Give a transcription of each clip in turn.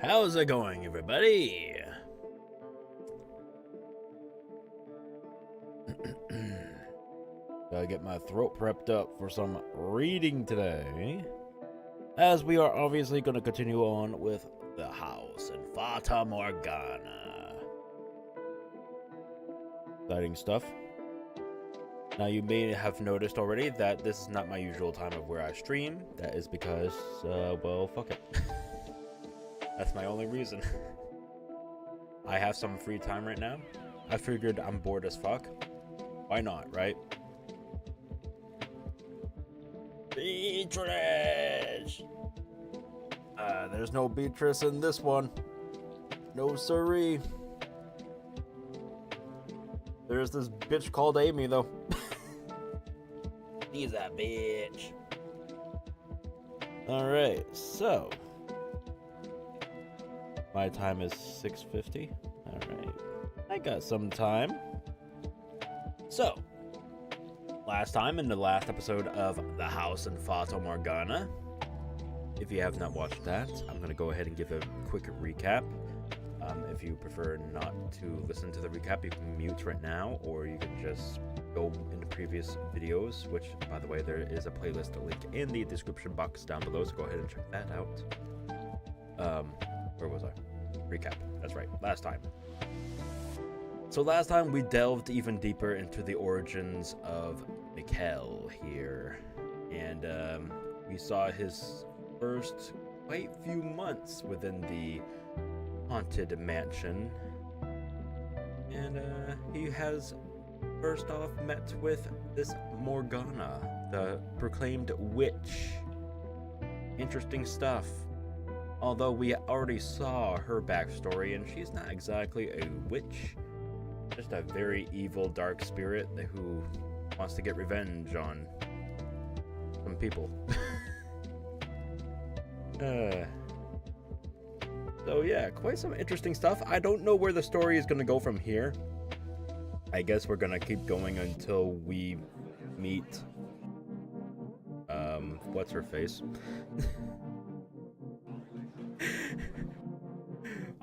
how's it going, everybody? Gotta get my throat prepped up for some reading today, as we are obviously going to continue on with the house and Fata Morgana. Exciting stuff. Now, you may have noticed already that this is not my usual time of where I stream. That is because, well, fuck it. That's my only reason. I have some free time right now. I figured I'm bored as fuck. Why not, right? Beatrice! There's no Beatrice in this one. No siree. There's this bitch called Amy, though. She's a bitch. Alright, so my time is 6:50. Alright. I got some time. So, last time in the last episode of The House and Fata Morgana, if you have not watched that, I'm going to go ahead and give a quick recap. If you prefer not to listen to the recap, you can mute right now, or you can just go into previous videos, which, by the way, there is a playlist link in the description box down below, so go ahead and check that out. Where was I? Recap. That's right. Last time. So last time we delved even deeper into the origins of Sinikle here, and we saw his first quite few months within the haunted mansion, and he has first off met with this Morgana, the proclaimed witch. Interesting stuff. Although we already saw her backstory, and she's not exactly a witch, just a very evil dark spirit who wants to get revenge on some people. So yeah, quite some interesting stuff. I don't know where the story is going to go from here. I guess we're going to keep going until we meet what's her face?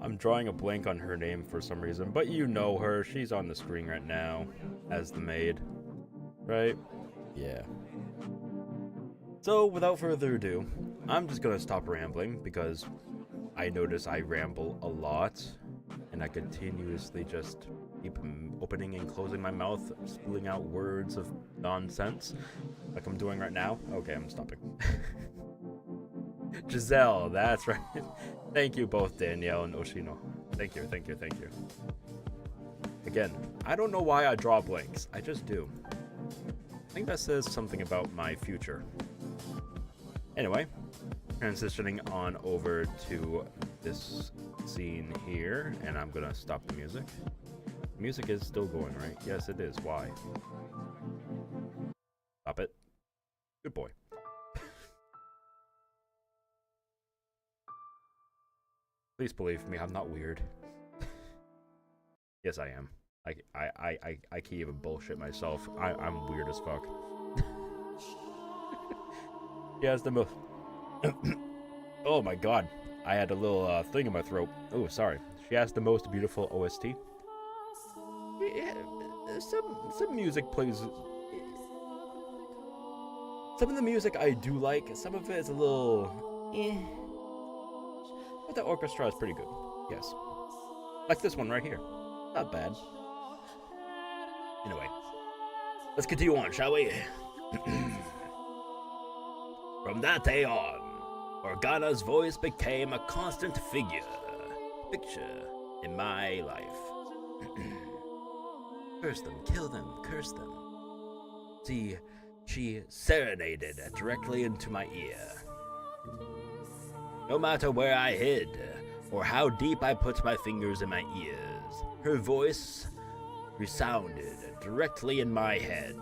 I'm drawing a blank on her name for some reason, but you know her. She's on the screen right now as the maid, right? Yeah. So without further ado, I'm just going to stop rambling because I notice I ramble a lot, and I continuously just keep opening and closing my mouth, spilling out words of nonsense, like I'm doing right now. Okay, I'm stopping. Giselle, that's right. Thank you both, Danielle and Oshino. Thank you, thank you, thank you. Again, I don't know why I draw blanks. I just do. I think that says something about my future. Anyway, transitioning on over to this scene here, and I'm gonna stop the music. The music is still going, right? Yes, it is. Why? Stop it. Good boy. Please believe me, I'm not weird. Yes, I am. I can't even bullshit myself. I'm weird as fuck. He has the most... Oh my god. I had a little thing in my throat. Oh, sorry. She has the most beautiful OST. Yeah, some music plays... Some of the music I do like. Some of it is a little... But the orchestra is pretty good. Yes. Like this one right here. Not bad. Anyway. Let's continue on, shall we? From that day on, Morgana's voice became a constant figure in my life. Curse them, kill them, curse them. She serenaded directly into my ear. No matter where I hid, or how deep I put my fingers in my ears, her voice resounded directly in my head.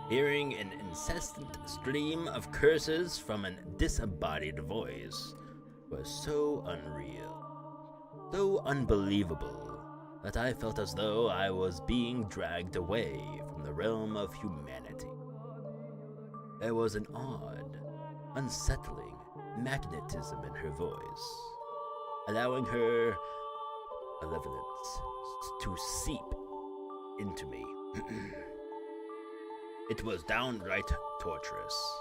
Hearing an incessant stream of curses from a disembodied voice was so unreal, so unbelievable, that I felt as though I was being dragged away from the realm of humanity. There was an odd, unsettling, magnetism in her voice, allowing her malevolence to seep into me. It was downright torturous.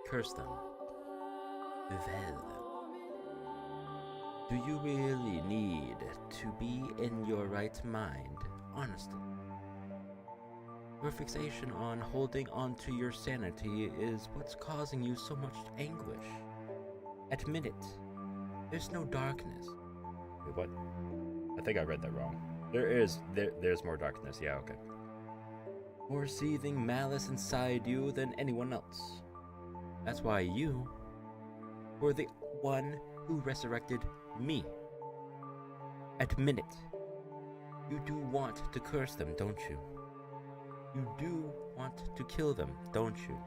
Curse them. Bevel them. Do you really need to be in your right mind, honestly? Your fixation on holding on to your sanity is what's causing you so much anguish. Admit it. There's no darkness. Wait, what? I think I read that wrong. There's more darkness. Yeah, okay. More seething malice inside you than anyone else. That's why you were the one who resurrected me. Admit it. You do want to curse them, don't you? You do want to kill them, don't you?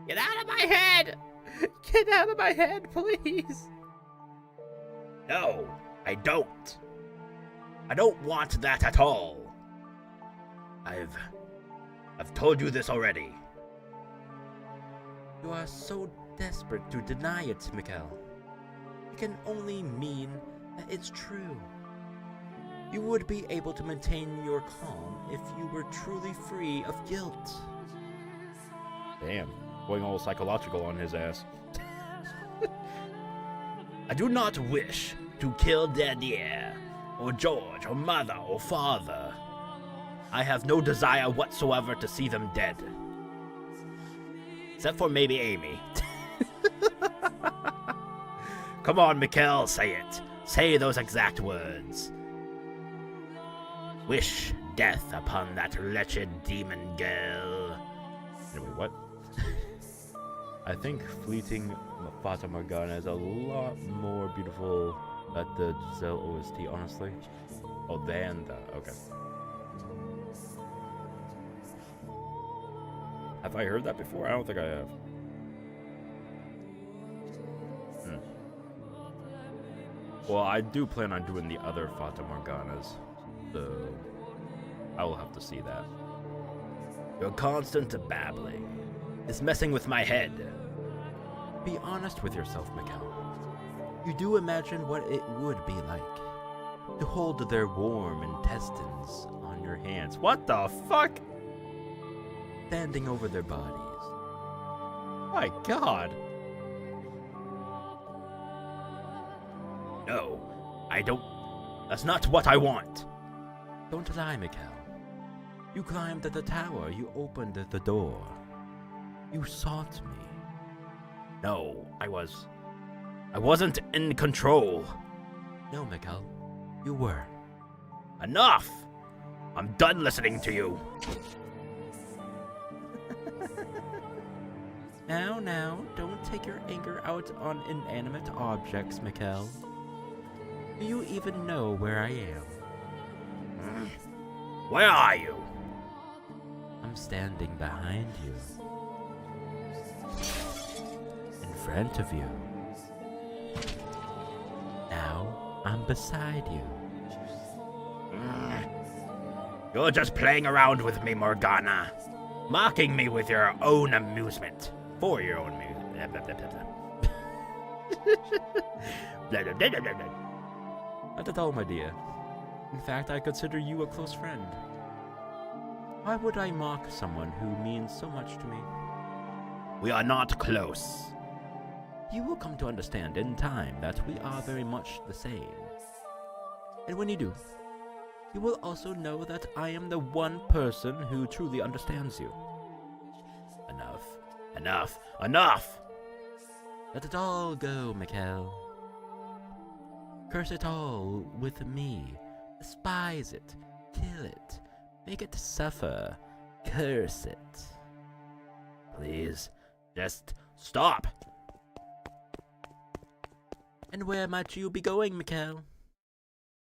Get out of my head! Get out of my head, please! No, I don't. I don't want that at all. I've told you this already. You are so desperate to deny it, Sinikle. It can only mean that it's true. You would be able to maintain your calm if you were truly free of guilt. Damn, going all psychological on his ass. I do not wish to kill Danielle, or George, or mother, or father. I have no desire whatsoever to see them dead. Except for maybe Amy. Come on, Mikkel, say it. Say those exact words. Wish death upon that wretched demon girl. Anyway, what? I think fleeting Fata Morgana is a lot more beautiful at the Giselle OST, honestly. Oh, than the... okay. Have I heard that before? I don't think I have. Well, I do plan on doing the other Fata Morganas, so I will have to see that. Your constant babbling is messing with my head. Be honest with yourself, Mikkel. You do imagine what it would be like to hold their warm intestines on your hands. What the fuck? Standing over their bodies. My God. No, I don't. That's not what I want. Don't lie, Mikkel. You climbed the tower. You opened the door. You sought me. No, I wasn't in control. No, Mikkel. You were. Enough! I'm done listening to you. Now, don't take your anger out on inanimate objects, Mikkel. Do you even know where I am? Where are you? I'm standing behind you. In front of you. Now, I'm beside you. You're just playing around with me, Morgana. Mocking me with your own amusement. For your own amusement. Not at all, my dear. In fact, I consider you a close friend. Why would I mock someone who means so much to me? We are not close. You will come to understand in time that we are very much the same. And when you do, you will also know that I am the one person who truly understands you. Enough! Let it all go, Mikkel. Curse it all with me. Despise it. Kill it. Make it suffer. Curse it. Please, just stop. And where might you be going, Mikkel?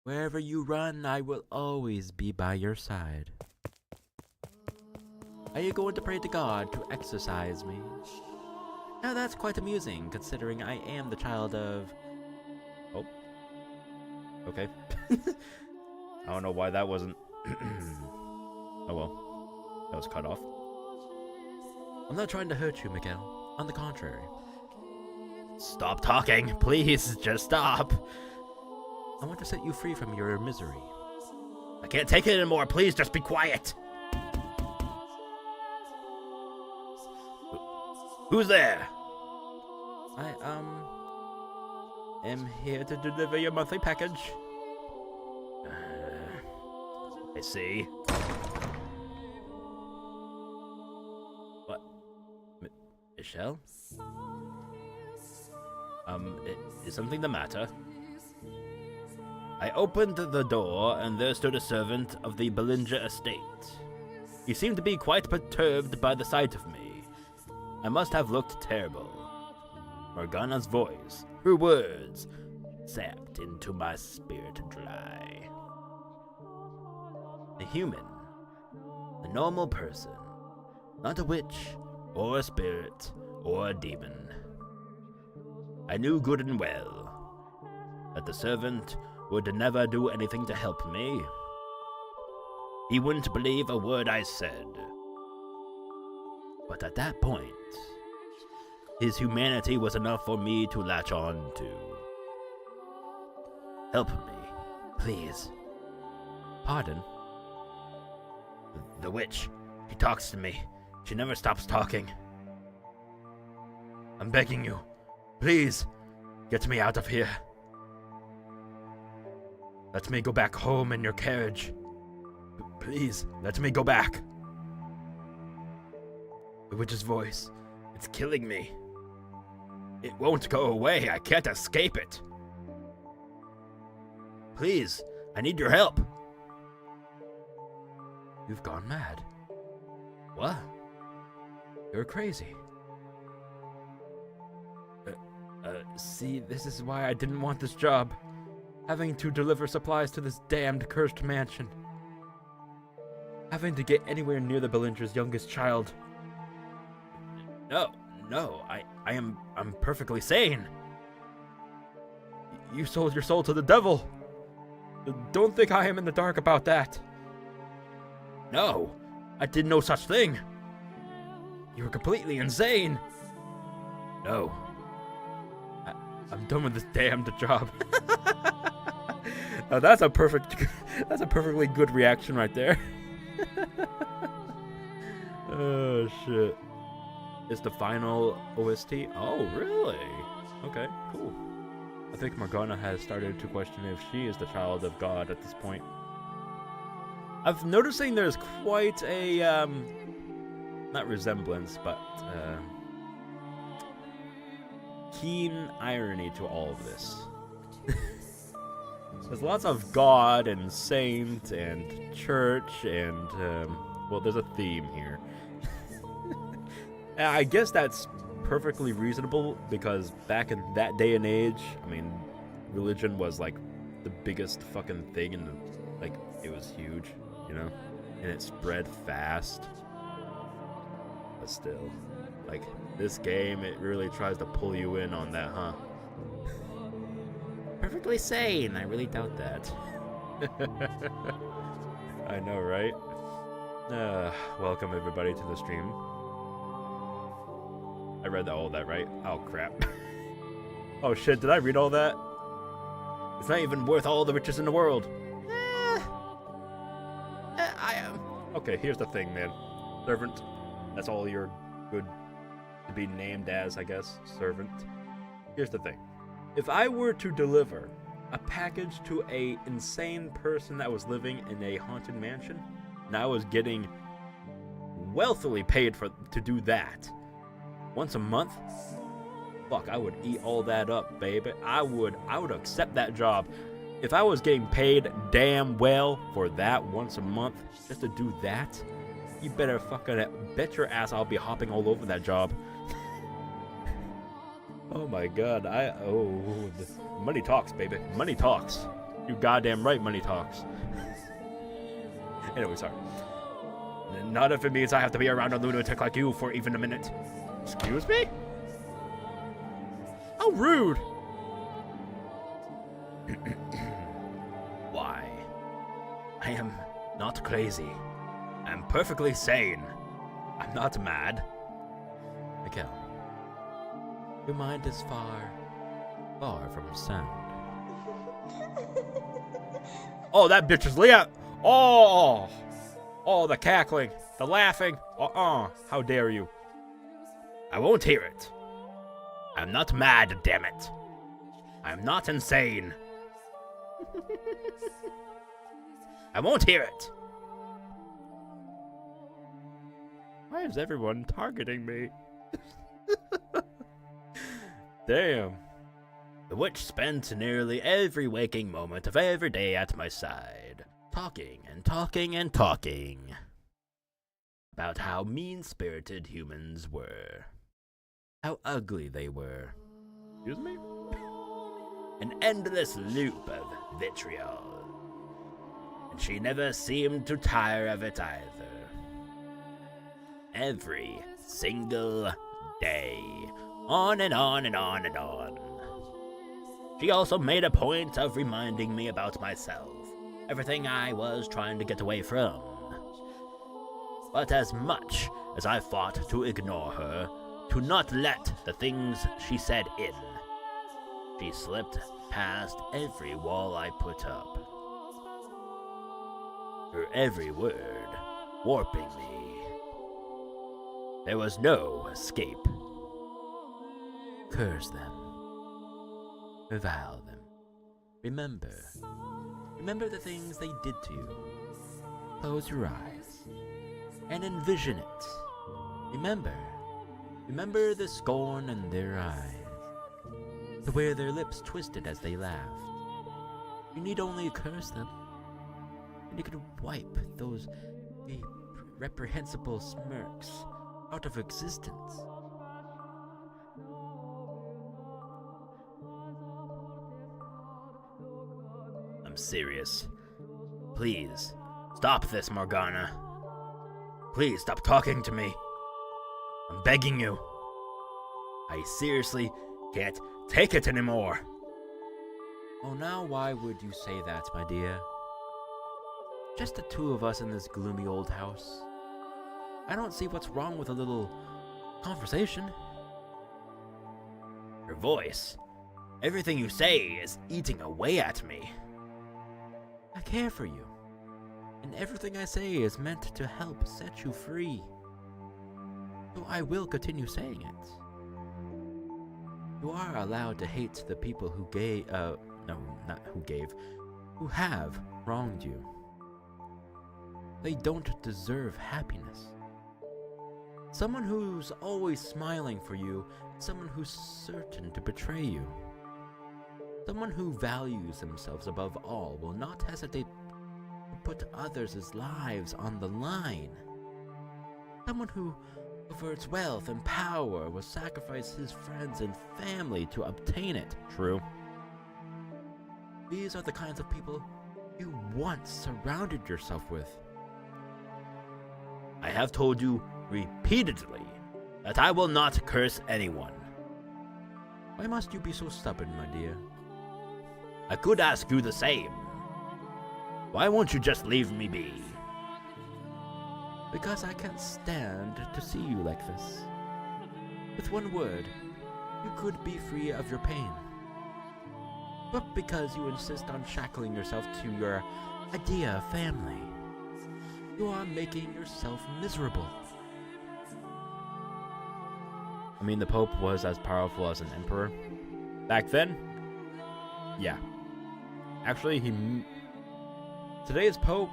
Wherever you run, I will always be by your side. Are you going to pray to God to exorcise me? Now that's quite amusing, considering I am the child of... Oh. Okay. I don't know why that wasn't... Oh well. That was cut off. I'm not trying to hurt you, Miguel. On the contrary. Stop talking, please. Just stop. I want to set you free from your misery. I can't take it anymore. Please, just be quiet. Who's there? I am here to deliver your monthly package. I see. What? Michelle? Is something the matter? I opened the door, and there stood a servant of the Bellinger estate. He seemed to be quite perturbed by the sight of me. I must have looked terrible. Morgana's voice, her words, sapped into my spirit dry. A human, a normal person, not a witch, or a spirit, or a demon. I knew good and well that the servant would never do anything to help me. He wouldn't believe a word I said. But at that point, his humanity was enough for me to latch on to. Help me, please. Pardon? The witch. She talks to me. She never stops talking. I'm begging you. Please, get me out of here. Let me go back home in your carriage. Please, let me go back. The witch's voice. It's killing me. It won't go away. I can't escape it. Please, I need your help. You've gone mad. What? You're crazy. See, this is why I didn't want this job. Having to deliver supplies to this damned cursed mansion. Having to get anywhere near the Bellinger's youngest child. No, I'm perfectly sane. You sold your soul to the devil. Don't think I am in the dark about that. No, I did no such thing. You were completely insane. No. I'm done with this damned job. Now that's a perfectly good reaction right there. Oh shit. It's the final OST? Oh, really? Okay, cool. I think Morgana has started to question if she is the child of God at this point. I'm noticing there's quite a, not resemblance, but, keen irony to all of this. There's lots of God and saint and church and, well, there's a theme here. I guess that's perfectly reasonable because back in that day and age, I mean, religion was like the biggest fucking thing in the, like, it was huge, you know? And it spread fast. But still, like, this game, it really tries to pull you in on that, huh? Perfectly sane. I really doubt that. I know, right? Welcome everybody to the stream. I read all that, right? Oh, crap. Oh, shit, did I read all that? It's not even worth all the riches in the world. I am. Okay, here's the thing, man. Servant. That's all you're good to be named as, I guess. Servant. Here's the thing. If I were to deliver a package to a insane person that was living in a haunted mansion, and I was getting wealthily paid to do that once a month, fuck, I would eat all that up, baby. I would accept that job. If I was getting paid damn well for that once a month, just to do that, you better fucking bet your ass I'll be hopping all over that job. Oh my god, money talks, baby. Money talks. You goddamn right, money talks. Anyway, sorry. Not if it means I have to be around a lunatic like you for even a minute. Excuse me? How rude! Why? I am not crazy. I'm perfectly sane. I'm not mad. Your mind is far, far from sound. Oh, that bitch is Leah! Oh! Oh, the cackling, the laughing. How dare you? I won't hear it. I'm not mad, damn it. I'm not insane. I won't hear it. Why is everyone targeting me? Damn. The witch spent nearly every waking moment of every day at my side, talking and talking and talking about how mean-spirited humans were, how ugly they were. Excuse me? An endless loop of vitriol. And she never seemed to tire of it either. Every single day. On and on and on and on. She also made a point of reminding me about myself. Everything I was trying to get away from. But as much as I fought to ignore her, to not let the things she said in, she slipped past every wall I put up. Her every word warping me. There was no escape. Curse them. Revile them. Remember the things they did to you. Close your eyes and envision it. Remember the scorn in their eyes, the way their lips twisted as they laughed. You need only curse them, and you could wipe those reprehensible smirks out of existence. I'm serious. Please, stop this, Morgana. Please stop talking to me. I'm begging you. I seriously can't take it anymore. Oh, now why would you say that, my dear? Just the two of us in this gloomy old house. I don't see what's wrong with a little conversation. Your voice. Everything you say is eating away at me. I care for you. And everything I say is meant to help set you free. So I will continue saying it. You are allowed to hate the people who who have wronged you. They don't deserve happiness. Someone who's always smiling for you, someone who's certain to betray you. Someone who values themselves above all will not hesitate to put others' lives on the line. Someone who, for its wealth and power, will sacrifice his friends and family to obtain it. True. These are the kinds of people you once surrounded yourself with. I have told you repeatedly that I will not curse anyone. Why must you be so stubborn, my dear? I could ask you the same. Why won't you just leave me be? Because I can't stand to see you like this. With one word, you could be free of your pain. But because you insist on shackling yourself to your idea of family, you are making yourself miserable. I mean, the Pope was as powerful as an emperor. Back then? Yeah. Actually, today's Pope...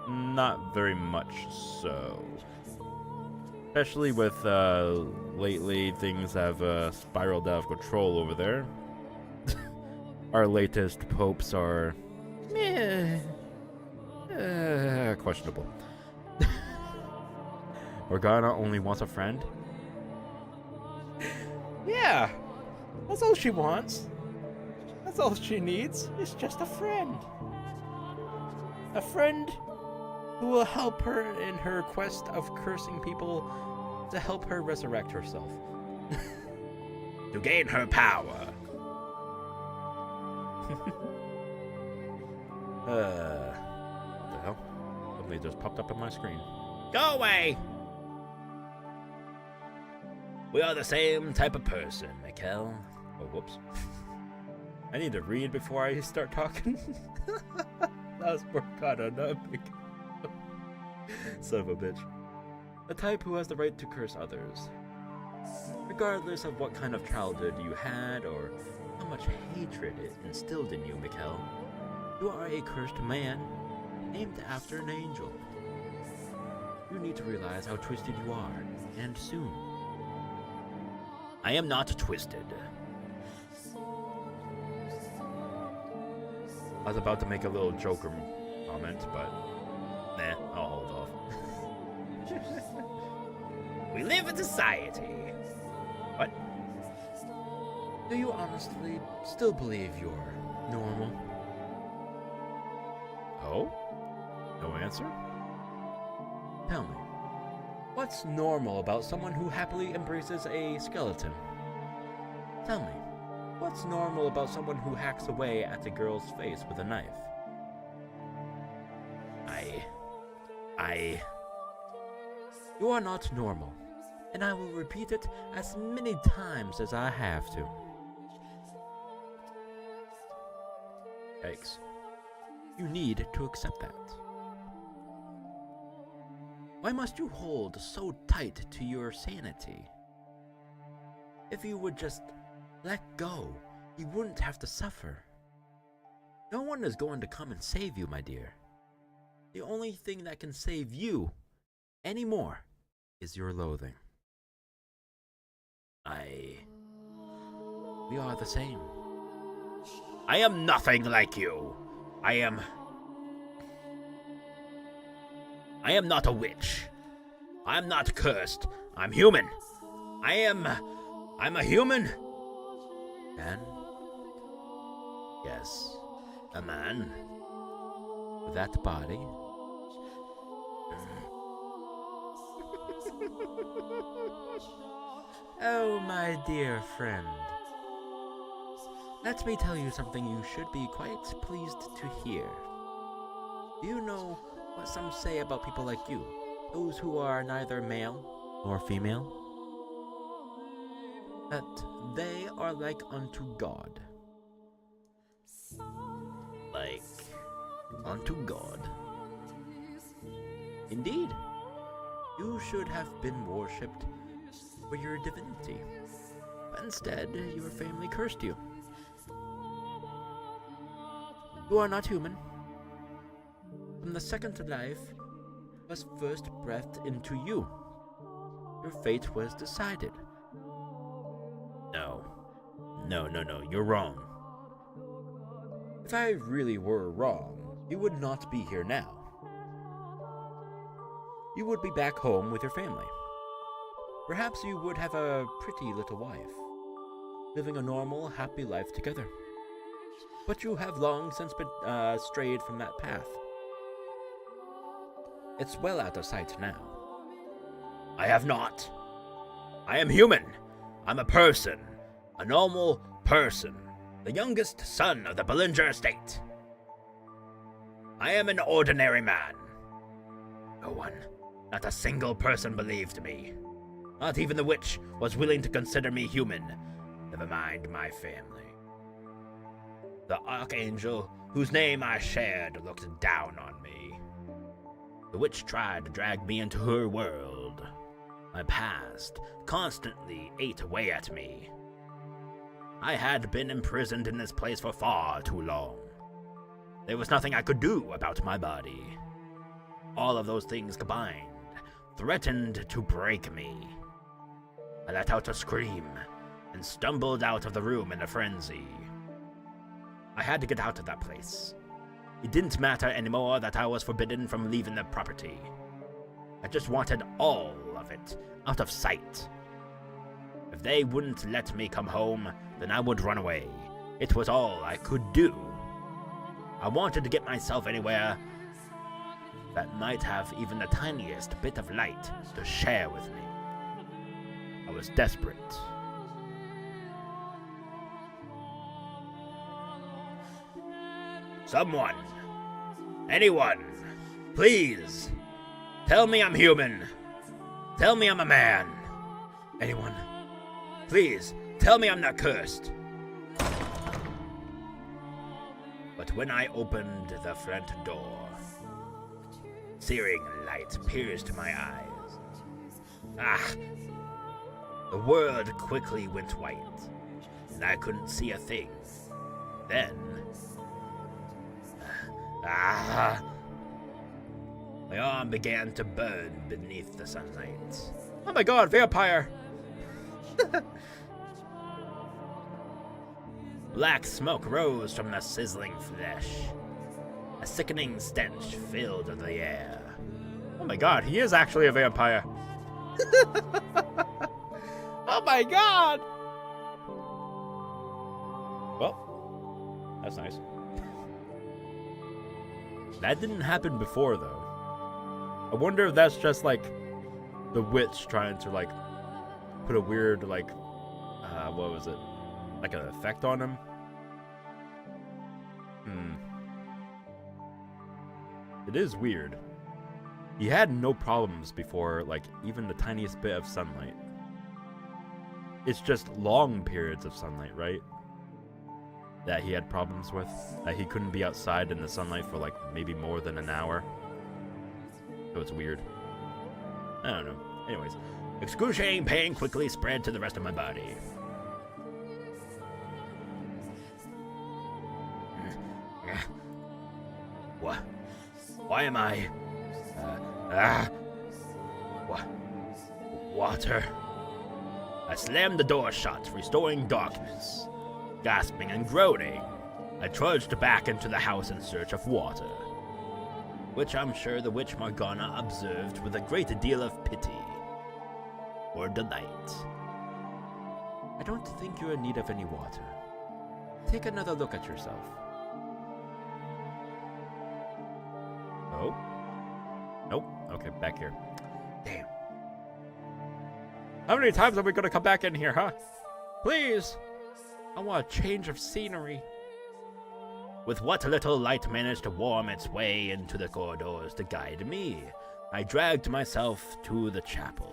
not very much so. Especially with, lately things have, spiraled out of control over there. Our latest popes are... questionable. Morgana only wants a friend? Yeah, that's all she wants. That's all she needs, is just a friend. A friend who will help her in her quest of cursing people to help her resurrect herself. To gain her power. What the hell? They just popped up on my screen. Go away! We are the same type of person, Mikkel. Oh, whoops. I need to read before I start talking. That was Morgana, not Mikkel. Son of a bitch. A type who has the right to curse others. Regardless of what kind of childhood you had or how much hatred it instilled in you, Mikkel, you are a cursed man named after an angel. You need to realize how twisted you are, and soon. I am not twisted. I was about to make a little Joker comment, but nah, I'll hold off. We live in society. What? Do you honestly still believe you're normal? Oh? No answer? Tell me, what's normal about someone who happily embraces a skeleton? Tell me, what's normal about someone who hacks away at a girl's face with a knife? You are not normal, and I will repeat it as many times as I have to. Yikes. You need to accept that. Why must you hold so tight to your sanity? If you would just let go, you wouldn't have to suffer. No one is going to come and save you, my dear. The only thing that can save you anymore is your loathing. We are the same. I am nothing like you. I am not a witch. I'm not cursed. I'm human. I'm a human. And yes, a man with that body. Oh, my dear friend. Let me tell you something you should be quite pleased to hear. Do you know what some say about people like you? Those who are neither male nor female? That they are like unto God. Like unto God. Indeed, you should have been worshipped for your divinity. But instead, your family cursed you. You are not human. From the second life was first breathed into you, your fate was decided. No, you're wrong. If I really were wrong, you would not be here now. You would be back home with your family. Perhaps you would have a pretty little wife, living a normal, happy life together. But you have long since been strayed from that path. It's well out of sight now. I have not. I am human. I'm a person. A normal person. The youngest son of the Bellinger estate. I am an ordinary man. No one, not a single person believed me. Not even the witch was willing to consider me human. Never mind my family. The archangel, whose name I shared, looked down on me. The witch tried to drag me into her world. My past constantly ate away at me. I had been imprisoned in this place for far too long. There was nothing I could do about my body. All of those things combined threatened to break me. I let out a scream and stumbled out of the room in a frenzy. I had to get out of that place. It didn't matter anymore that I was forbidden from leaving the property. I just wanted all of it out of sight. If they wouldn't let me come home, then I would run away. It was all I could do. I wanted to get myself anywhere that might have even the tiniest bit of light to share with me. I was desperate. Someone, anyone, Please, tell me I'm human. Tell me I'm a man. Anyone, please, tell me I'm not cursed. But when I opened the front door, searing light pierced my eyes. The world quickly went white, and I couldn't see a thing. Then, my arm began to burn beneath the sunlight. Oh my god, vampire! Black smoke rose from the sizzling flesh. A sickening stench filled the air. Oh my god, he is actually a vampire. Oh my god! Well, that's nice. That didn't happen before, though. I wonder if that's just, like, the witch trying to, like, put a weird, like, what was it? Like an effect on him? It is weird. He had no problems before, like, even the tiniest bit of sunlight. It's just long periods of sunlight, right? That he had problems with. That he couldn't be outside in the sunlight for, like, maybe more than an hour. So it's weird. I don't know. Anyways, excruciating pain quickly spread to the rest of my body. What? Why am I... Water. I slammed the door shut, restoring darkness. Gasping and groaning, I trudged back into the house in search of water, which I'm sure the witch Morgana observed with a great deal of pity or delight. I don't think you're in need of any water. Take another look at yourself. Oh? Nope. Okay, back here. Damn. How many times are we gonna come back in here, huh? Please! I want a change of scenery. With what little light managed to worm its way into the corridors to guide me, I dragged myself to the chapel,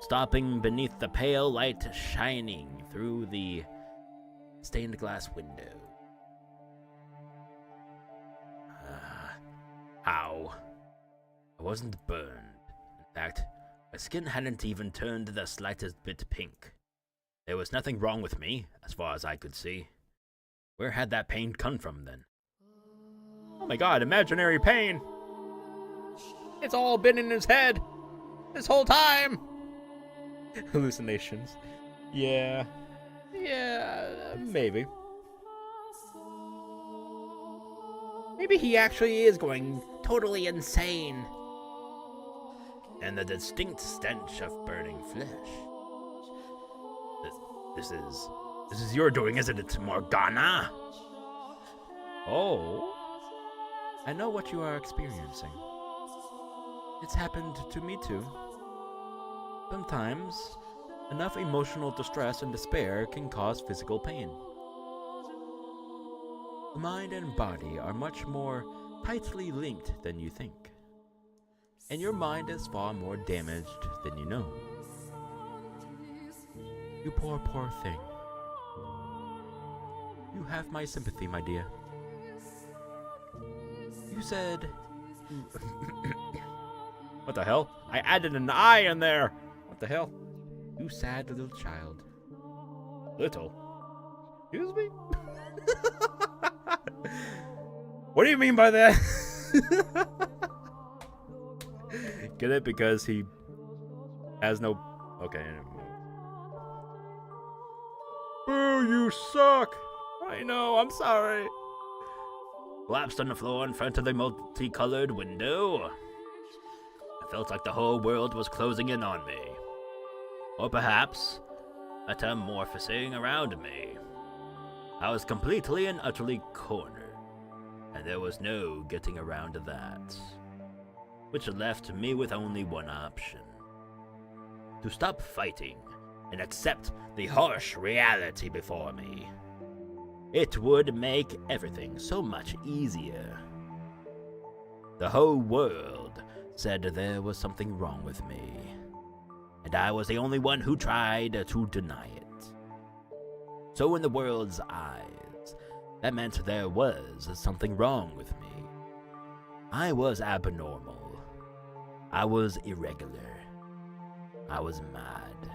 stopping beneath the pale light shining through the stained glass window. How? I wasn't burned. In fact, my skin hadn't even turned the slightest bit pink. There was nothing wrong with me, as far as I could see. Where had that pain come from, then? Oh my god, imaginary pain! It's all been in his head! This whole time! Hallucinations. Yeah, maybe. Maybe he actually is going totally insane. And the distinct stench of burning flesh. This is your doing, isn't it, Morgana? Oh, I know what you are experiencing. It's happened to me too. Sometimes, enough emotional distress and despair can cause physical pain. The mind and body are much more tightly linked than you think. And your mind is far more damaged than you know. You poor thing. You have my sympathy, my dear. You said... What the hell? I added an I in there! What the hell? You sad little child. Little? Excuse me? What do you mean by that? Get it? Because he has no... Okay. Boo, you suck! I know, I'm sorry. Collapsed on the floor in front of the multicolored window. I felt like the whole world was closing in on me. Or perhaps, metamorphosing around me. I was completely and utterly cornered, and there was no getting around that. Which left me with only one option. To stop fighting and accept the harsh reality before me. It would make everything so much easier. The whole world said there was something wrong with me, and I was the only one who tried to deny it. So in the world's eyes, that meant there was something wrong with me. I was abnormal. I was irregular. I was mad.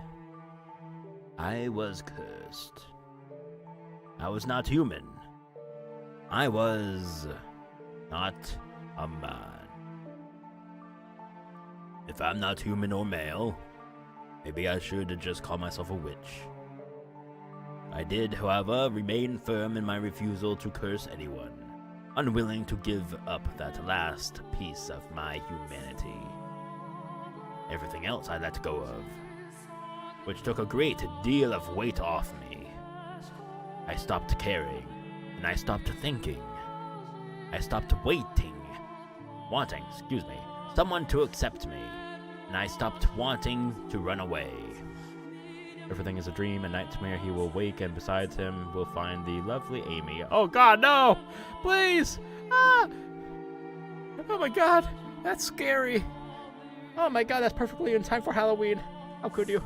I was cursed. I was not human. I was not a man. If I'm not human or male, maybe I should just call myself a witch. I did, however, remain firm in my refusal to curse anyone, unwilling to give up that last piece of my humanity. Everything else I let go of, which took a great deal of weight off me. I stopped caring, and I stopped thinking. I stopped wanting someone to accept me, and I stopped wanting to run away. Everything is a dream, a nightmare. He will wake, and besides him will find the lovely Amy. Oh God, no! Please! Ah! Oh my God, that's scary. Oh my God, that's perfectly in time for Halloween. How could you?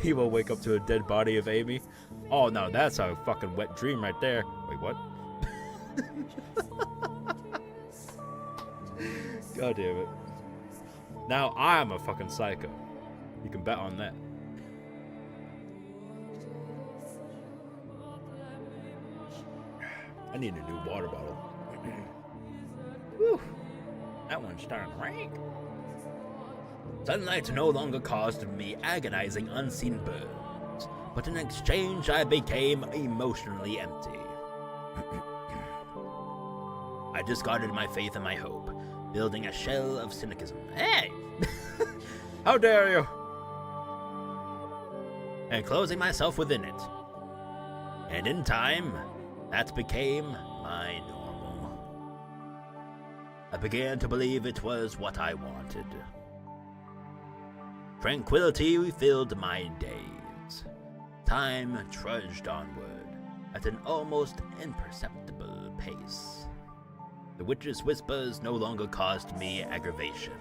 He will wake up to a dead body of Amy. Oh no, that's a fucking wet dream right there. Wait, what? God damn it. Now I'm a fucking psycho. You can bet on that. I need a new water bottle. Whew. That one's starting to rank. Sunlight no longer caused me agonizing unseen burns, but in exchange I became emotionally empty. I discarded my faith and my hope, building a shell of cynicism. Hey! How dare you! And closing myself within it. And in time, that became my normal. I began to believe it was what I wanted. Tranquility filled my days. Time trudged onward at an almost imperceptible pace. The witch's whispers no longer caused me aggravation.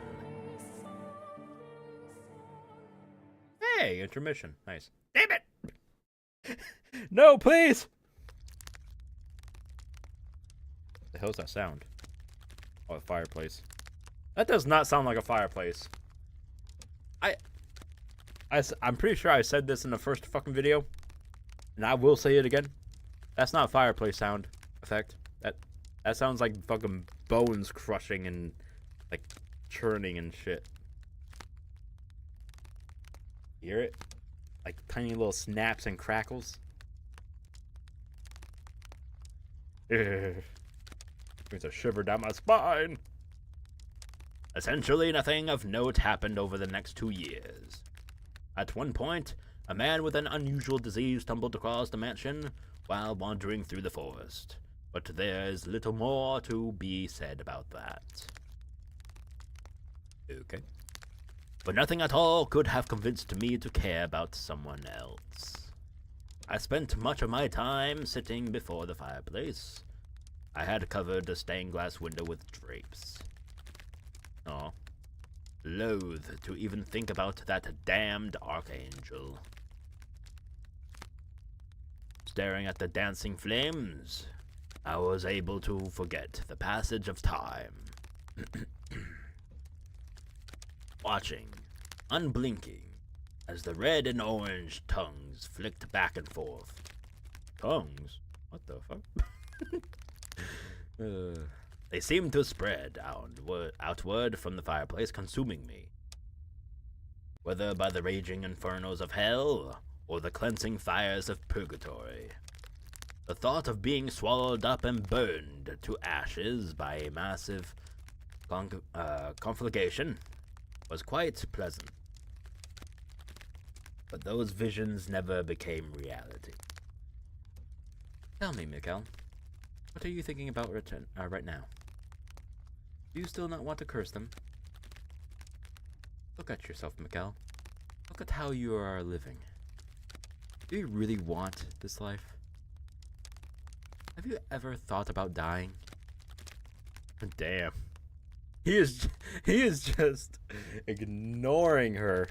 Hey, intermission. Nice. Damn it! No, please! The hell's that sound? Oh, a fireplace. That does not sound like a fireplace. I'm pretty sure I said this in the first fucking video, and I will say it again. That's not a fireplace sound effect. That sounds like fucking bones crushing and like churning and shit. Hear it? Like tiny little snaps and crackles. Brings a shiver down my spine. Essentially, nothing of note happened over the next 2 years. At one point, a man with an unusual disease stumbled across the mansion while wandering through the forest. But there's little more to be said about that. Okay. But nothing at all could have convinced me to care about someone else. I spent much of my time sitting before the fireplace. I had covered the stained glass window with drapes. Oh. Loath to even think about that damned archangel. Staring at the dancing flames, I was able to forget the passage of time. Watching, unblinking, as the red and orange tongues flicked back and forth. Tongues? What the fuck? They seemed to spread outward from the fireplace, consuming me. Whether by the raging infernos of hell, or the cleansing fires of purgatory. The thought of being swallowed up and burned to ashes by a massive conflagration was quite pleasant. But those visions never became reality. Tell me, Mikkel, what are you thinking about right now? Do you still not want to curse them? Look at yourself, Mikkel. Look at how you are living. Do you really want this life? Have you ever thought about dying? Damn. He is just ignoring her.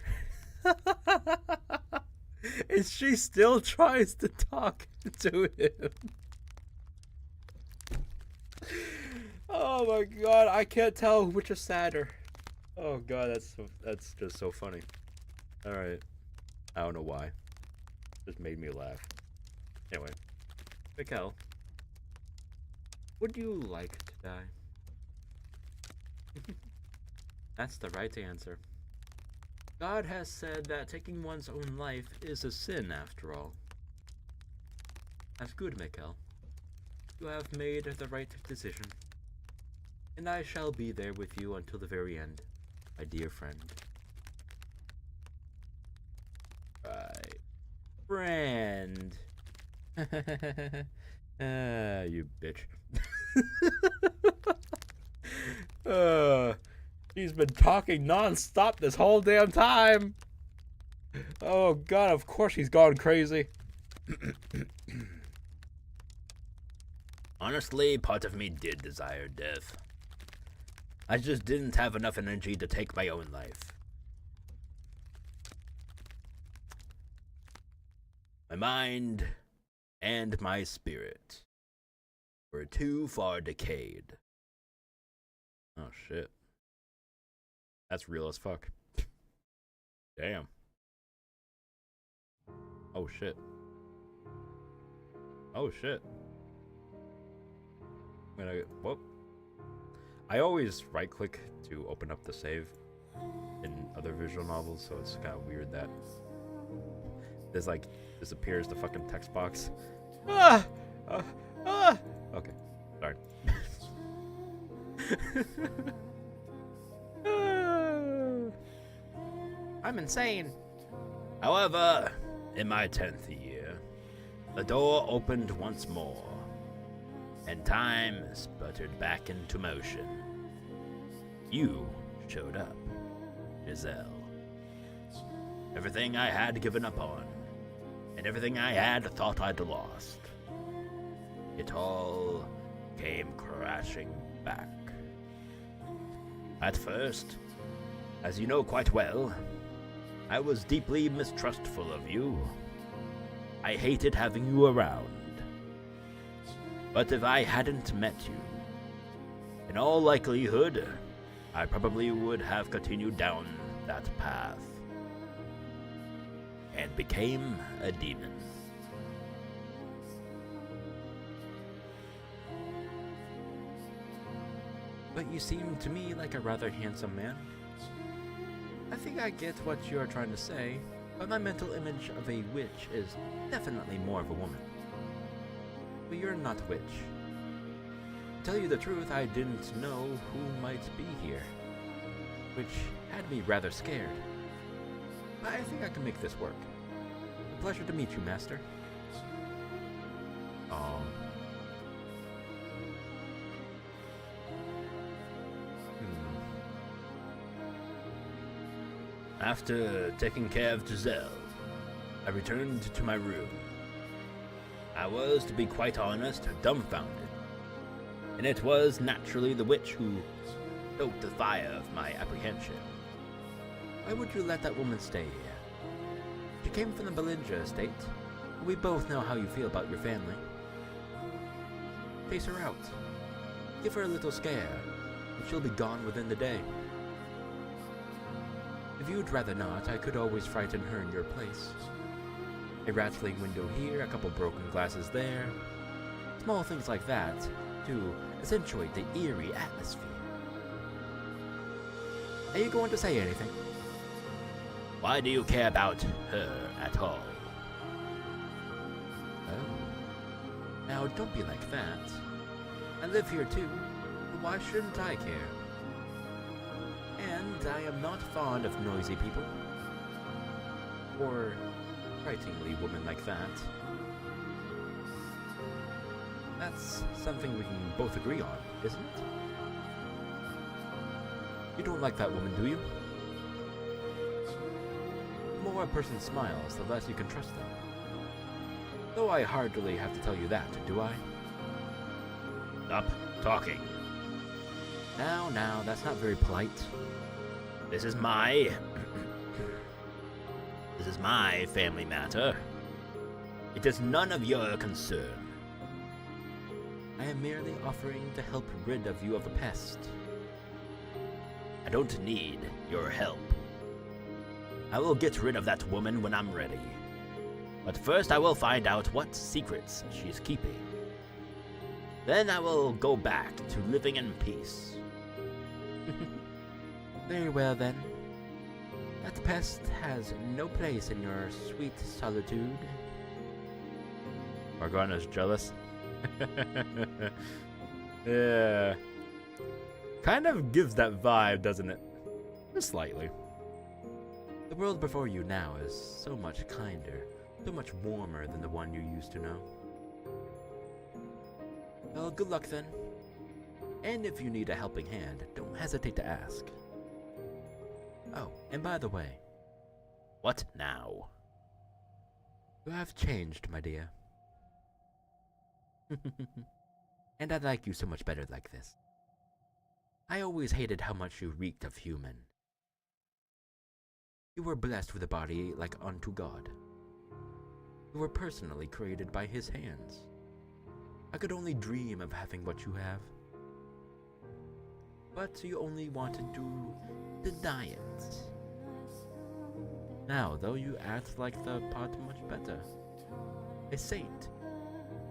And she still tries to talk to him. Oh my god, I can't tell which is sadder. Oh god, that's just so funny. Alright. I don't know why. Just made me laugh. Anyway. Mikkel, would you like to die? That's the right answer. God has said that taking one's own life is a sin after all. That's good, Mikkel. You have made the right decision. And I shall be there with you until the very end, my dear friend. Right. Friend. You bitch. He's been talking non-stop this whole damn time. Oh god, of course he's gone crazy. Honestly, part of me did desire death. I just didn't have enough energy to take my own life. My mind and my spirit were too far decayed. Oh shit. That's real as fuck. Damn. Oh shit. Oh shit. I'm gonna, whoop. I always right click to open up the save in other visual novels, so it's kind of weird that there's like disappears the fucking text box. Ah! Okay, sorry. I'm insane. However, in my 10th year, the door opened once more, and time sputtered back into motion. You showed up, Giselle. Everything I had given up on, and everything I had thought I'd lost, it all came crashing back. At first, as you know quite well, I was deeply mistrustful of you. I hated having you around. But if I hadn't met you, in all likelihood, I probably would have continued down that path and became a demon. But you seem to me like a rather handsome man. I think I get what you're trying to say, but my mental image of a witch is definitely more of a woman. But you're not a witch. To tell you the truth, I didn't know who might be here, which had me rather scared. But I think I can make this work. A pleasure to meet you, Master. Oh. After taking care of Giselle, I returned to my room. I was, to be quite honest, dumbfounded, and it was naturally the witch who stoked the fire of my apprehension. Why would you let that woman stay here? She came from the Belinja estate, and we both know how you feel about your family. Chase her out. Give her a little scare, and she'll be gone within the day. If you'd rather not, I could always frighten her in your place. A rattling window here, a couple broken glasses there. Small things like that to accentuate the eerie atmosphere. Are you going to say anything? Why do you care about her at all? Oh. Now, don't be like that. I live here too. Why shouldn't I care? And I am not fond of noisy people. Or frighteningly women like that. That's something we can both agree on, isn't it? You don't like that woman, do you? The more a person smiles, the less you can trust them. Though I hardly have to tell you that, do I? Stop talking. Now, that's not very polite. This is my... This is my family matter. It is none of your concern. I am merely offering to help rid of you of a pest. I don't need your help. I will get rid of that woman when I'm ready. But first I will find out what secrets she is keeping. Then I will go back to living in peace. Very well then. That pest has no place in your sweet solitude. Morgana's jealous. Yeah. Kind of gives that vibe, doesn't it? Just slightly. The world before you now is so much kinder, so much warmer than the one you used to know. Well, good luck then. And if you need a helping hand, don't hesitate to ask. Oh, and by the way. What now? You have changed, my dear. And I like you so much better like this. I always hated how much you reeked of human. You were blessed with a body like unto God. You were personally created by his hands. I could only dream of having what you have. But you only wanted to deny it. Now, though, you act like the pot much better. A saint,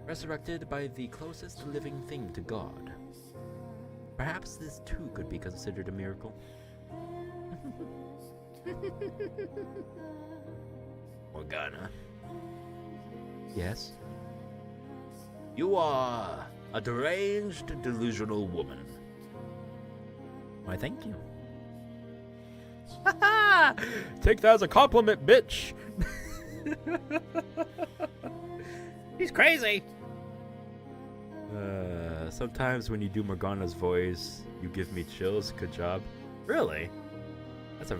resurrected by the closest living thing to God. Perhaps this too could be considered a miracle. Morgana? Yes? You are a deranged, delusional woman. Why, thank you. Take that as a compliment, bitch! He's crazy! Sometimes when you do Morgana's voice, you give me chills. Good job. Really? That's a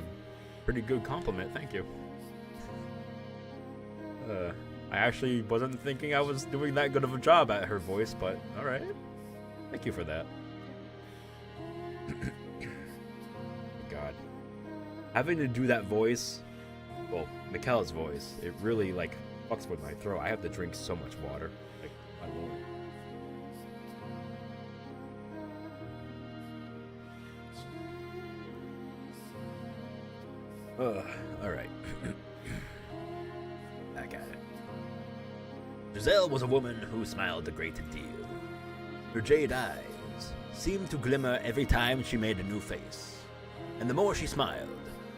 pretty good compliment, thank you. I actually wasn't thinking I was doing that good of a job at her voice, but alright. Thank you for that. God. Having to do that voice, well, Mikkel's voice, it really, like, fucks with my throat. I have to drink so much water. Like, my lord. Alright. Back at it. Giselle was a woman who smiled a great deal. Her jade eyes seemed to glimmer every time she made a new face. And the more she smiled,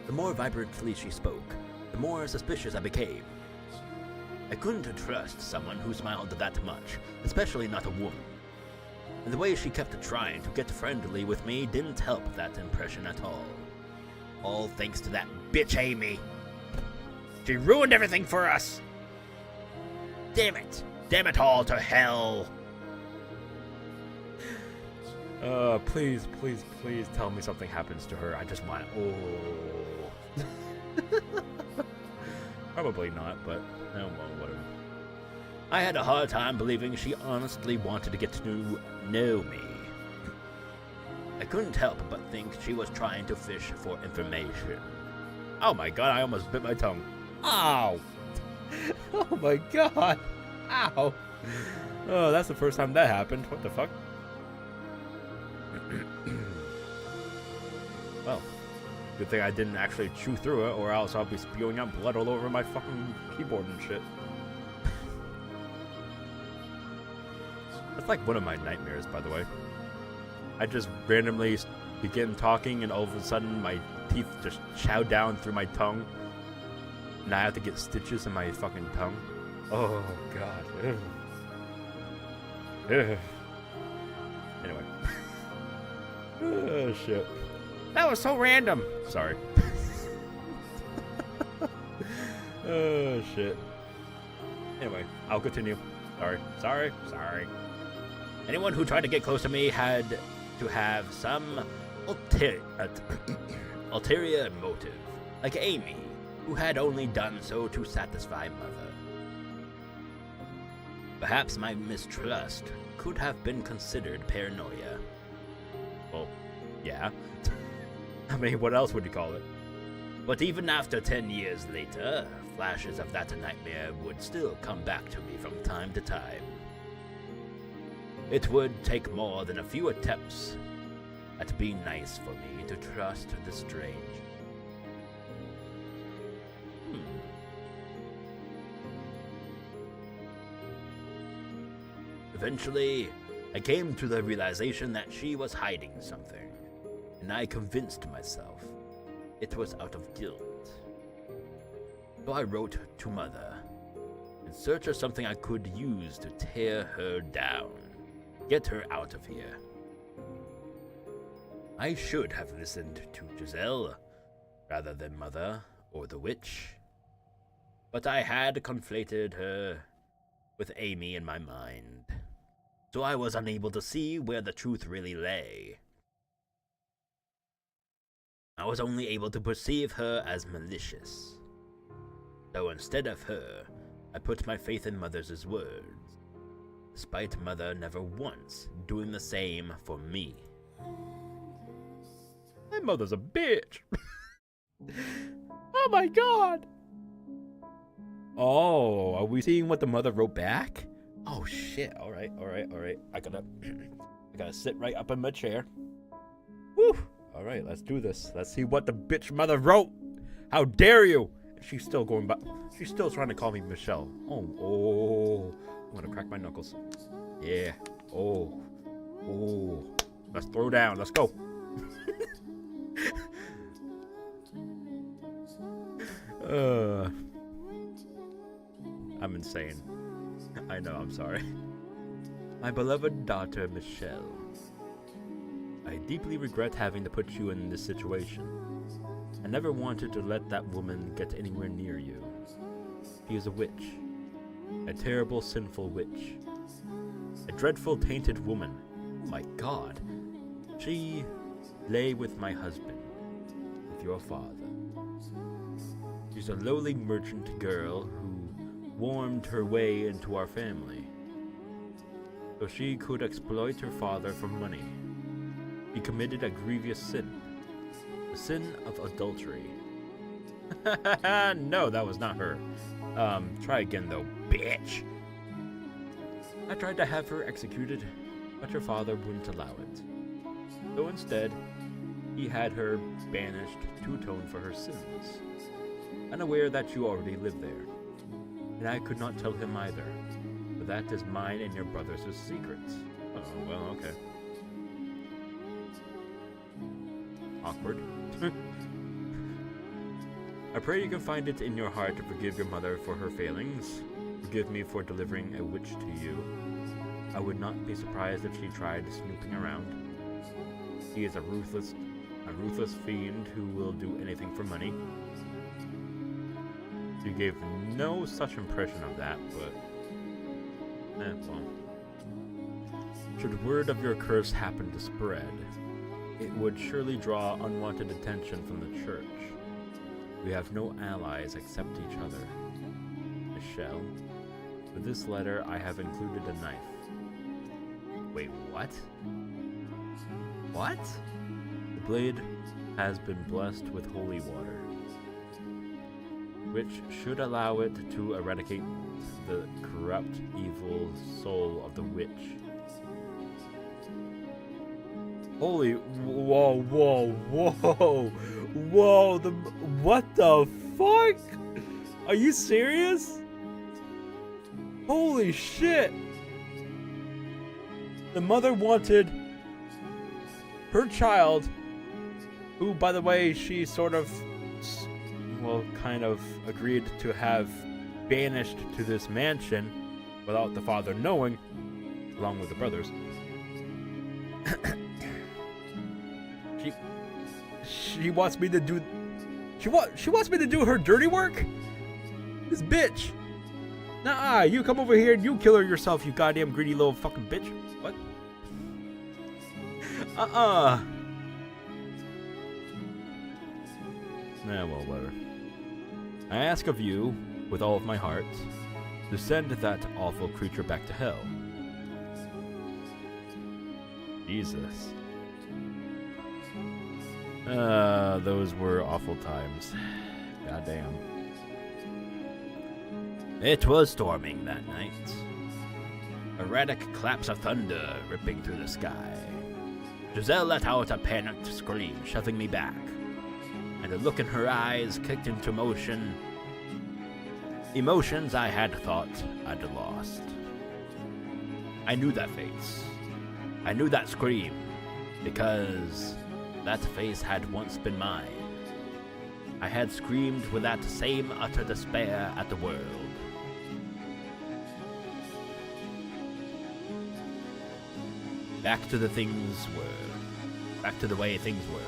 the more vibrantly she spoke, the more suspicious I became. I couldn't trust someone who smiled that much, especially not a woman. And the way she kept trying to get friendly with me didn't help that impression at all. All thanks to that bitch Amy. She ruined everything for us! Damn it! Damn it all to hell! Please, please, please tell me something happens to her. I just want... Oh. Probably not, but... Oh, well, whatever. I had a hard time believing she honestly wanted to get to know me. I couldn't help but think she was trying to fish for information. Oh my god, I almost bit my tongue. Ow! Oh my god! Ow! Oh, that's the first time that happened. What the fuck? Well, good thing I didn't actually chew through it, or else I'll be spewing out blood all over my fucking keyboard and shit. That's like one of my nightmares, by the way. I just randomly begin talking, and all of a sudden my teeth just chow down through my tongue, and I have to get stitches in my fucking tongue. Oh god. Ugh. Ugh. Anyway. Oh shit. That was so random. Sorry. Oh shit. Anyway, I'll continue. Sorry. Anyone who tried to get close to me had to have some ulterior motive, like Amy, who had only done so to satisfy Mother. Perhaps my mistrust could have been considered paranoia. Well, Yeah. I mean, what else would you call it? But even after 10 years later, flashes of that nightmare would still come back to me from time to time. It would take more than a few attempts at being nice for me to trust the strange. Eventually, I came to the realization that she was hiding something, and I convinced myself it was out of guilt. So I wrote to Mother, in search of something I could use to tear her down, get her out of here. I should have listened to Giselle, rather than Mother or the witch, but I had conflated her with Amy in my mind, so I was unable to see where the truth really lay. I was only able to perceive her as malicious. So instead of her, I put my faith in Mother's words, despite Mother never once doing the same for me. My mother's a bitch! Oh my god! Oh, are we seeing what the mother wrote back? Oh shit, alright. I gotta sit right up in my chair. Woo! Alright, let's do this. Let's see what the bitch mother wrote! How dare you! She's still going back. She's still trying to call me Michelle. Oh. I'm gonna crack my knuckles. Yeah. Oh. Let's throw down. Let's go. I'm insane. I know, I'm sorry. My beloved daughter, Michelle. I deeply regret having to put you in this situation. I never wanted to let that woman get anywhere near you. She is a witch. A terrible, sinful witch. A dreadful, tainted woman. Oh my god. She lay with my husband, with your father. She's a lowly merchant girl who wormed her way into our family, so she could exploit her father for money. She committed a grievous sin, the sin of adultery. No, that was not her. Try again though, bitch. I tried to have her executed, but her father wouldn't allow it. So instead, he had her banished to atone for her sins, unaware that you already lived there. And I could not tell him either, for that is mine and your brother's secret. Oh, well, okay. Awkward. I pray you can find it in your heart to forgive your mother for her failings. Forgive me for delivering a witch to you. I would not be surprised if she tried snooping around. She is a ruthless fiend who will do anything for money. You gave no such impression of that, but well. Should word of your curse happen to spread, it would surely draw unwanted attention from the church. We have no allies except each other. Michelle, with this letter I have included a knife. Wait, what? What? The blade has been blessed with holy water, which should allow it to eradicate the corrupt, evil soul of the witch. Holy, whoa, what the fuck? Are you serious? Holy shit. The mother wanted her child, who, by the way, she sort of, well, kind of agreed to have banished to this mansion without the father knowing, along with the brothers. She wants me to do. She wants me to do her dirty work. This bitch. Nah, you come over here and you kill her yourself, you goddamn greedy little fucking bitch. What? Nah, well, whatever. I ask of you, with all of my heart, to send that awful creature back to hell. Those were awful times. Goddamn. It was storming that night. Erratic claps of thunder ripping through the sky. Giselle let out a panicked scream, shoving me back, and a look in her eyes kicked into motion emotions I had thought I'd lost. I knew that face. I knew that scream, because that face had once been mine. I had screamed with that same utter despair at the world. Back to the things were. Back to the way things were.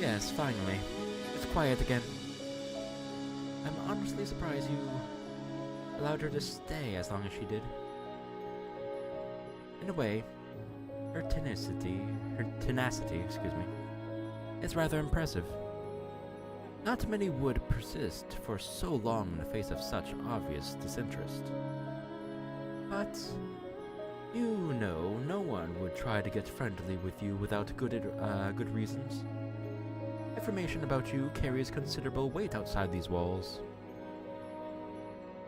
Yes, finally. It's quiet again. I'm honestly surprised you allowed her to stay as long as she did. In a way, her tenacity, is rather impressive. Not many would persist for so long in the face of such obvious disinterest. But you know, no one would try to get friendly with you without good reasons. Information about you carries considerable weight outside these walls.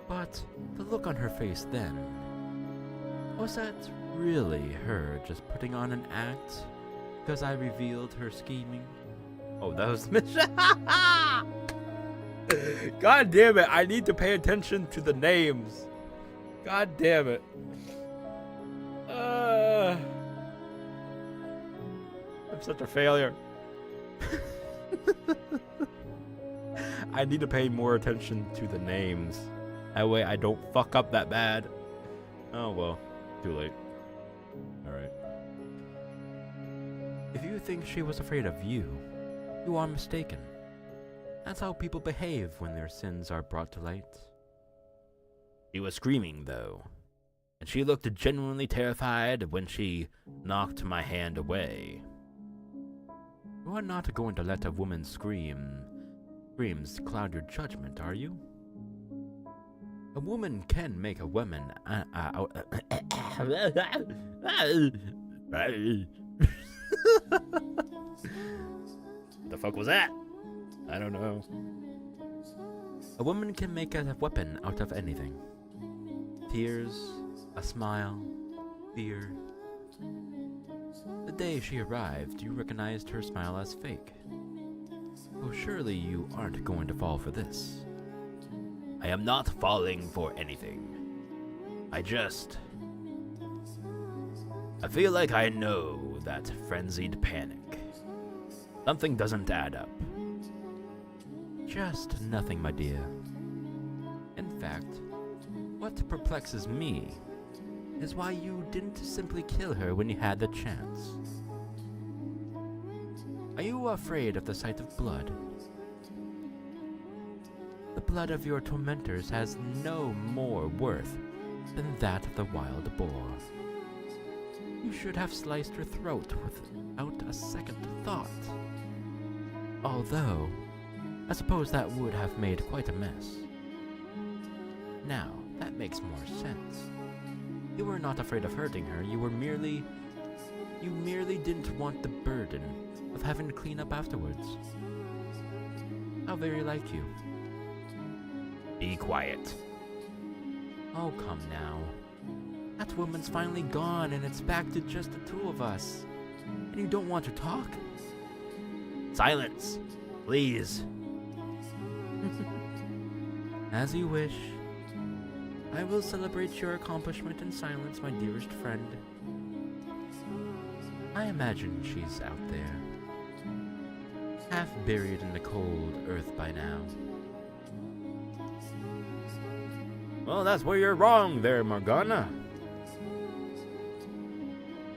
But the look on her face then, was that really her just putting on an act because I revealed her scheming? Oh, that was God damn it, I need to pay attention to the names. God damn it. I'm such a failure. I need to pay more attention to the names. That way I don't fuck up that bad. Oh well, too late. Alright. If you think she was afraid of you, you are mistaken. That's how people behave when their sins are brought to light. She was screaming, though, and she looked genuinely terrified when she knocked my hand away. You are not going to let a woman's screams cloud your judgment, are you? A woman can make a woman The fuck was that? I don't know. A woman can make a weapon out of anything. Tears, a smile, fear. The day she arrived, you recognized her smile as fake. Oh, surely you aren't going to fall for this. I am not falling for anything. I feel like I know that frenzied panic. Something doesn't add up. Just nothing, my dear. In fact, what perplexes me is why you didn't simply kill her when you had the chance. Are you afraid of the sight of blood? The blood of your tormentors has no more worth than that of the wild boar. You should have sliced her throat without a second thought. Although, I suppose that would have made quite a mess. Now, that makes more sense. You were not afraid of hurting her, you merely didn't want the burden of having to clean up afterwards. How very like you. Be quiet. Oh, come now. That woman's finally gone and it's back to just the two of us. And you don't want to talk? Silence, please. As you wish. I will celebrate your accomplishment in silence, my dearest friend. I imagine she's out there, half buried in the cold earth by now. Well, that's where you're wrong there, Morgana.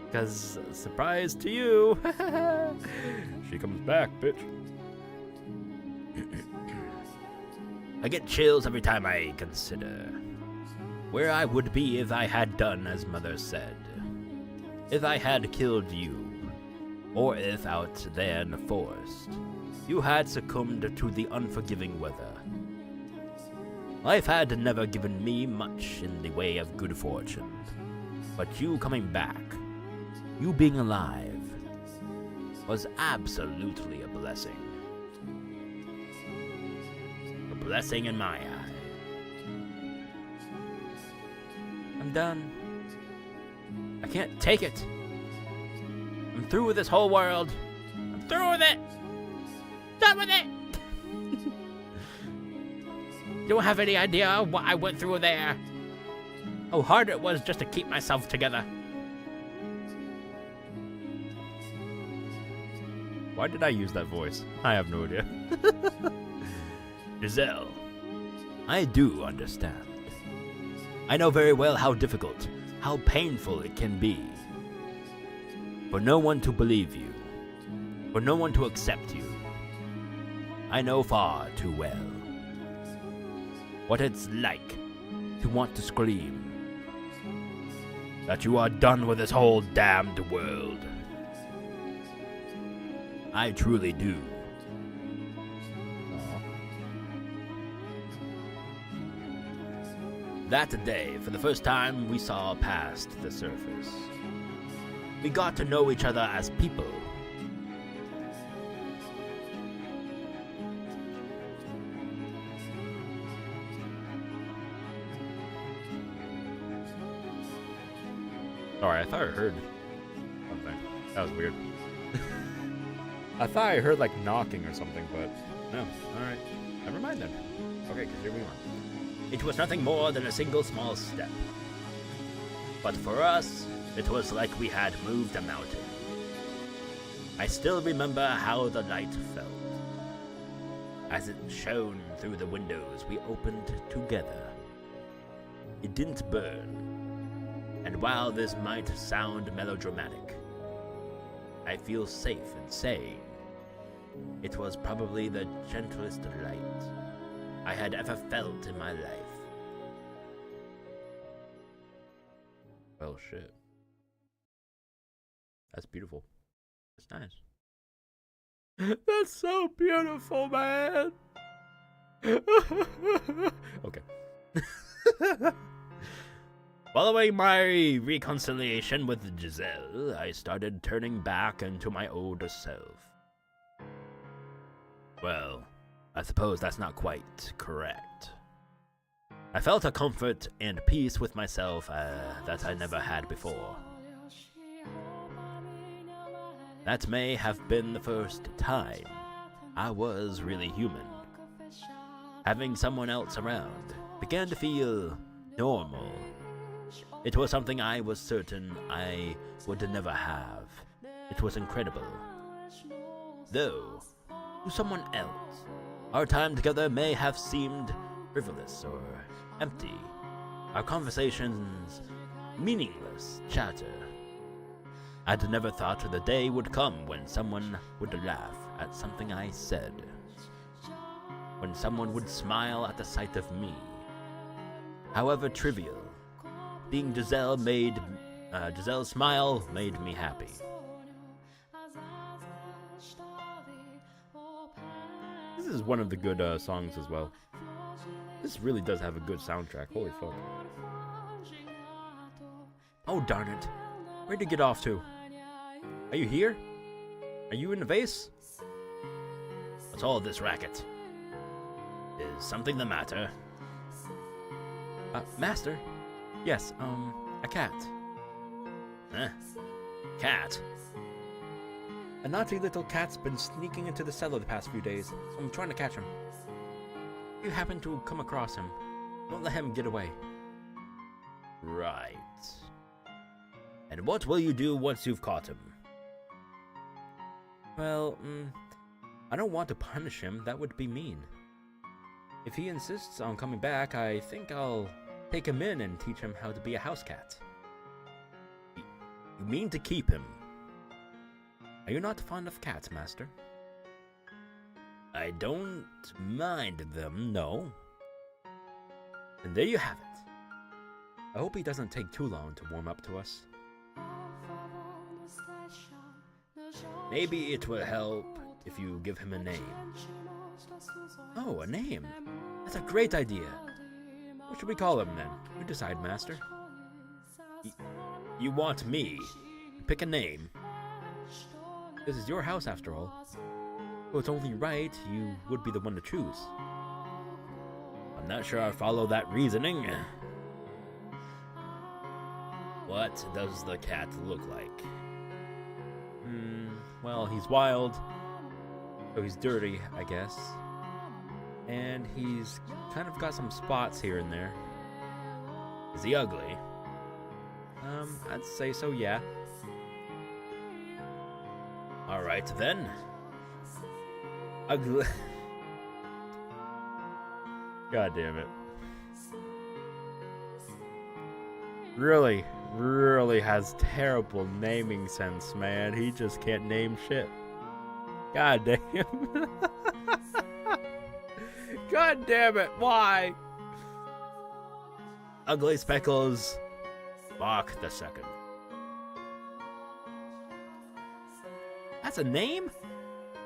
Because, surprise to you, she comes back, bitch. I get chills every time I consider where I would be if I had done as Mother said. If I had killed you, or if out there in the forest, you had succumbed to the unforgiving weather. Life had never given me much in the way of good fortune, but you coming back, you being alive, was absolutely a blessing. A blessing in my eye. I'm done. I can't take it. I'm through with this whole world. I'm through with it. Done with it. You don't have any idea what I went through there. How hard it was just to keep myself together. Why did I use that voice? I have no idea. Giselle, I do understand. I know very well how difficult, how painful it can be. For no one to believe you. For no one to accept you. I know far too well what it's like to want to scream that you are done with this whole damned world. I truly do. That day, for the first time, we saw past the surface. We got to know each other as people. Sorry, I thought I heard something. That was weird. I thought I heard like knocking or something, but no. Alright. Never mind then. Okay, continue on. It was nothing more than a single small step. But for us, it was like we had moved a mountain. I still remember how the light felt. As it shone through the windows we opened together. It didn't burn. And while this might sound melodramatic, I feel safe in saying it was probably the gentlest light I had ever felt in my life. Well, shit. That's beautiful. That's nice. That's so beautiful, man. Okay. Following my reconciliation with Giselle, I started turning back into my older self. Well, I suppose that's not quite correct. I felt a comfort and peace with myself that I never had before. That may have been the first time I was really human. Having someone else around began to feel normal. It was something I was certain I would never have. It was incredible. Though, to someone else, our time together may have seemed frivolous or empty. Our conversations, meaningless chatter. I'd never thought the day would come when someone would laugh at something I said. When someone would smile at the sight of me. However trivial, seeing Giselle's smile made me happy. This is one of the good songs as well. This really does have a good soundtrack. Holy fuck. Oh, darn it. Where'd you get off to? Are you here? Are you in the vase? What's all this racket? Is something the matter? Master? Yes, a cat. Huh? Cat? A naughty little cat's been sneaking into the cellar the past few days, so I'm trying to catch him. If you happen to come across him, don't let him get away. Right. And what will you do once you've caught him? Well, I don't want to punish him. That would be mean. If he insists on coming back, I think I'll take him in and teach him how to be a house cat. You mean to keep him? Are you not fond of cats, Master? I don't mind them, no. And there you have it. I hope he doesn't take too long to warm up to us. Maybe it will help if you give him a name. Oh, a name. That's a great idea. What should we call him, then? You decide, Master. You want me to pick a name? This is your house after all. So it's only right you would be the one to choose. I'm not sure I follow that reasoning. What does the cat look like? Well, he's wild. So he's dirty, I guess. And he's kind of got some spots here and there. Is he ugly? I'd say so, yeah. Alright then. Ugly. God damn it. Really has terrible naming sense, man. He just can't name shit. God damn. God damn it, why? Ugly Speckles, Mark the Second. That's a name?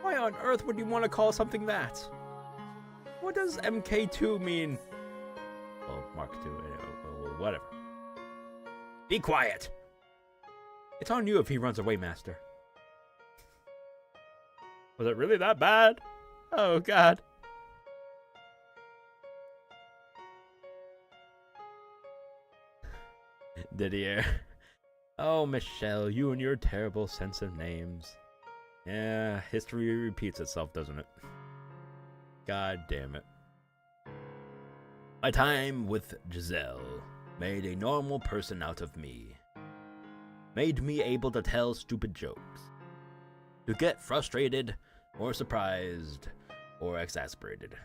Why on earth would you want to call something that? What does MK2 mean? Well, Mark II, well, whatever. Be quiet. It's on you if he runs away, Master. Was it really that bad? Oh, God. Didier. Oh, Michelle, you and your terrible sense of names. Yeah, history repeats itself, doesn't it? God damn it. My time with Giselle made a normal person out of me. Made me able to tell stupid jokes. To get frustrated, or surprised, or exasperated.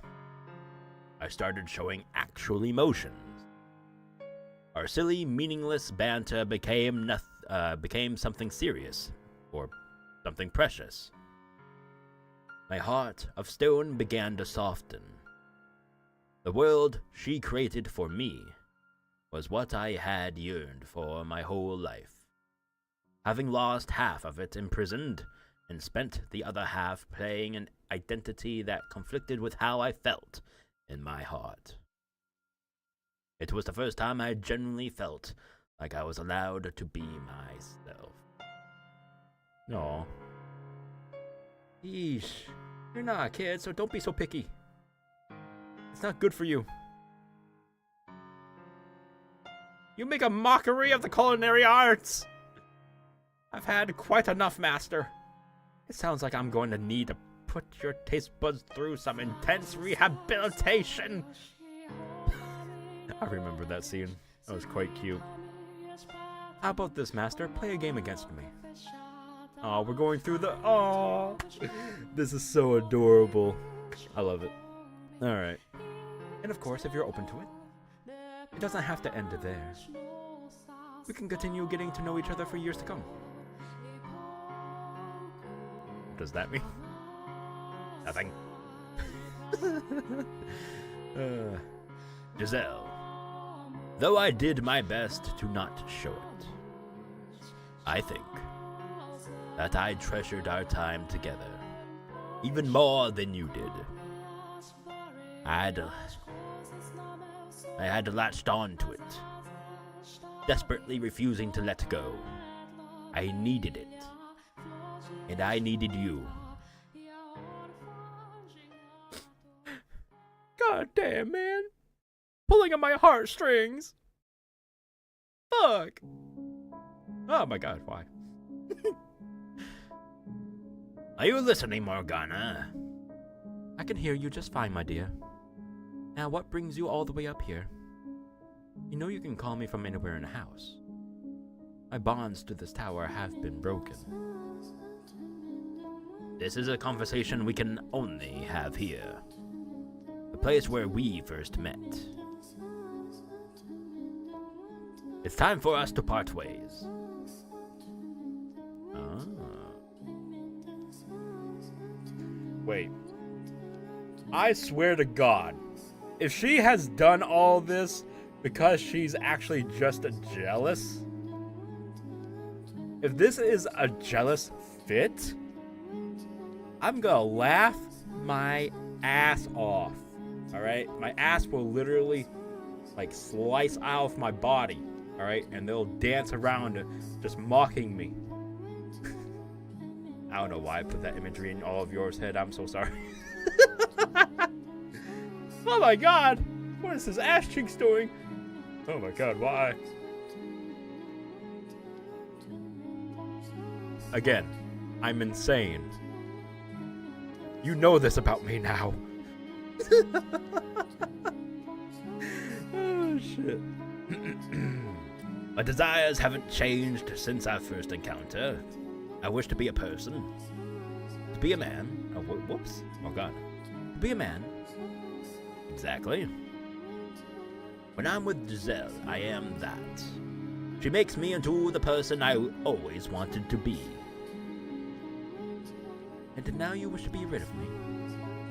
I started showing actual emotions. Our silly, meaningless banter became something serious, or something precious. My heart of stone began to soften. The world she created for me was what I had yearned for my whole life. Having lost half of it imprisoned, and spent the other half playing an identity that conflicted with how I felt in my heart. It was the first time I genuinely felt like I was allowed to be myself. Aw. Yeesh. You're not a kid, so don't be so picky. It's not good for you. You make a mockery of the culinary arts! I've had quite enough, Master. It sounds like I'm going to need to put your taste buds through some intense rehabilitation. I remember that scene. That was quite cute. How about this, Master? Play a game against me. Oh, we're going through the... Oh, this is so adorable. I love it. Alright. And of course, if you're open to it, it doesn't have to end there. We can continue getting to know each other for years to come. What does that mean? Nothing. Giselle. Though I did my best to not show it, I think that I treasured our time together even more than you did. I had latched on to it, desperately refusing to let go. I needed it, and I needed you. God damn, man. Pulling on my heartstrings. Fuck. Oh my god, why? Are you listening, Morgana? I can hear you just fine, my dear. Now, what brings you all the way up here? You know you can call me from anywhere in the house. My bonds to this tower have been broken. This is a conversation we can only have here. The place where we first met. It's time for us to part ways. Wait. I swear to God, if she has done all this because she's actually just jealous, if this is a jealous fit, I'm gonna laugh my ass off. Alright? My ass will literally like slice off my body. Alright? And they'll dance around just mocking me. I don't know why I put that imagery in all of yours head. I'm so sorry. Oh my god! What is this ass cheeks doing? Oh my god, why? Again, I'm insane. You know this about me now. Oh shit. My desires haven't changed since our first encounter. I wish to be a person. To be a man. Oh, whoops. Oh god. To be a man. Exactly. When I'm with Giselle, I am that. She makes me into the person I always wanted to be. And now you wish to be rid of me,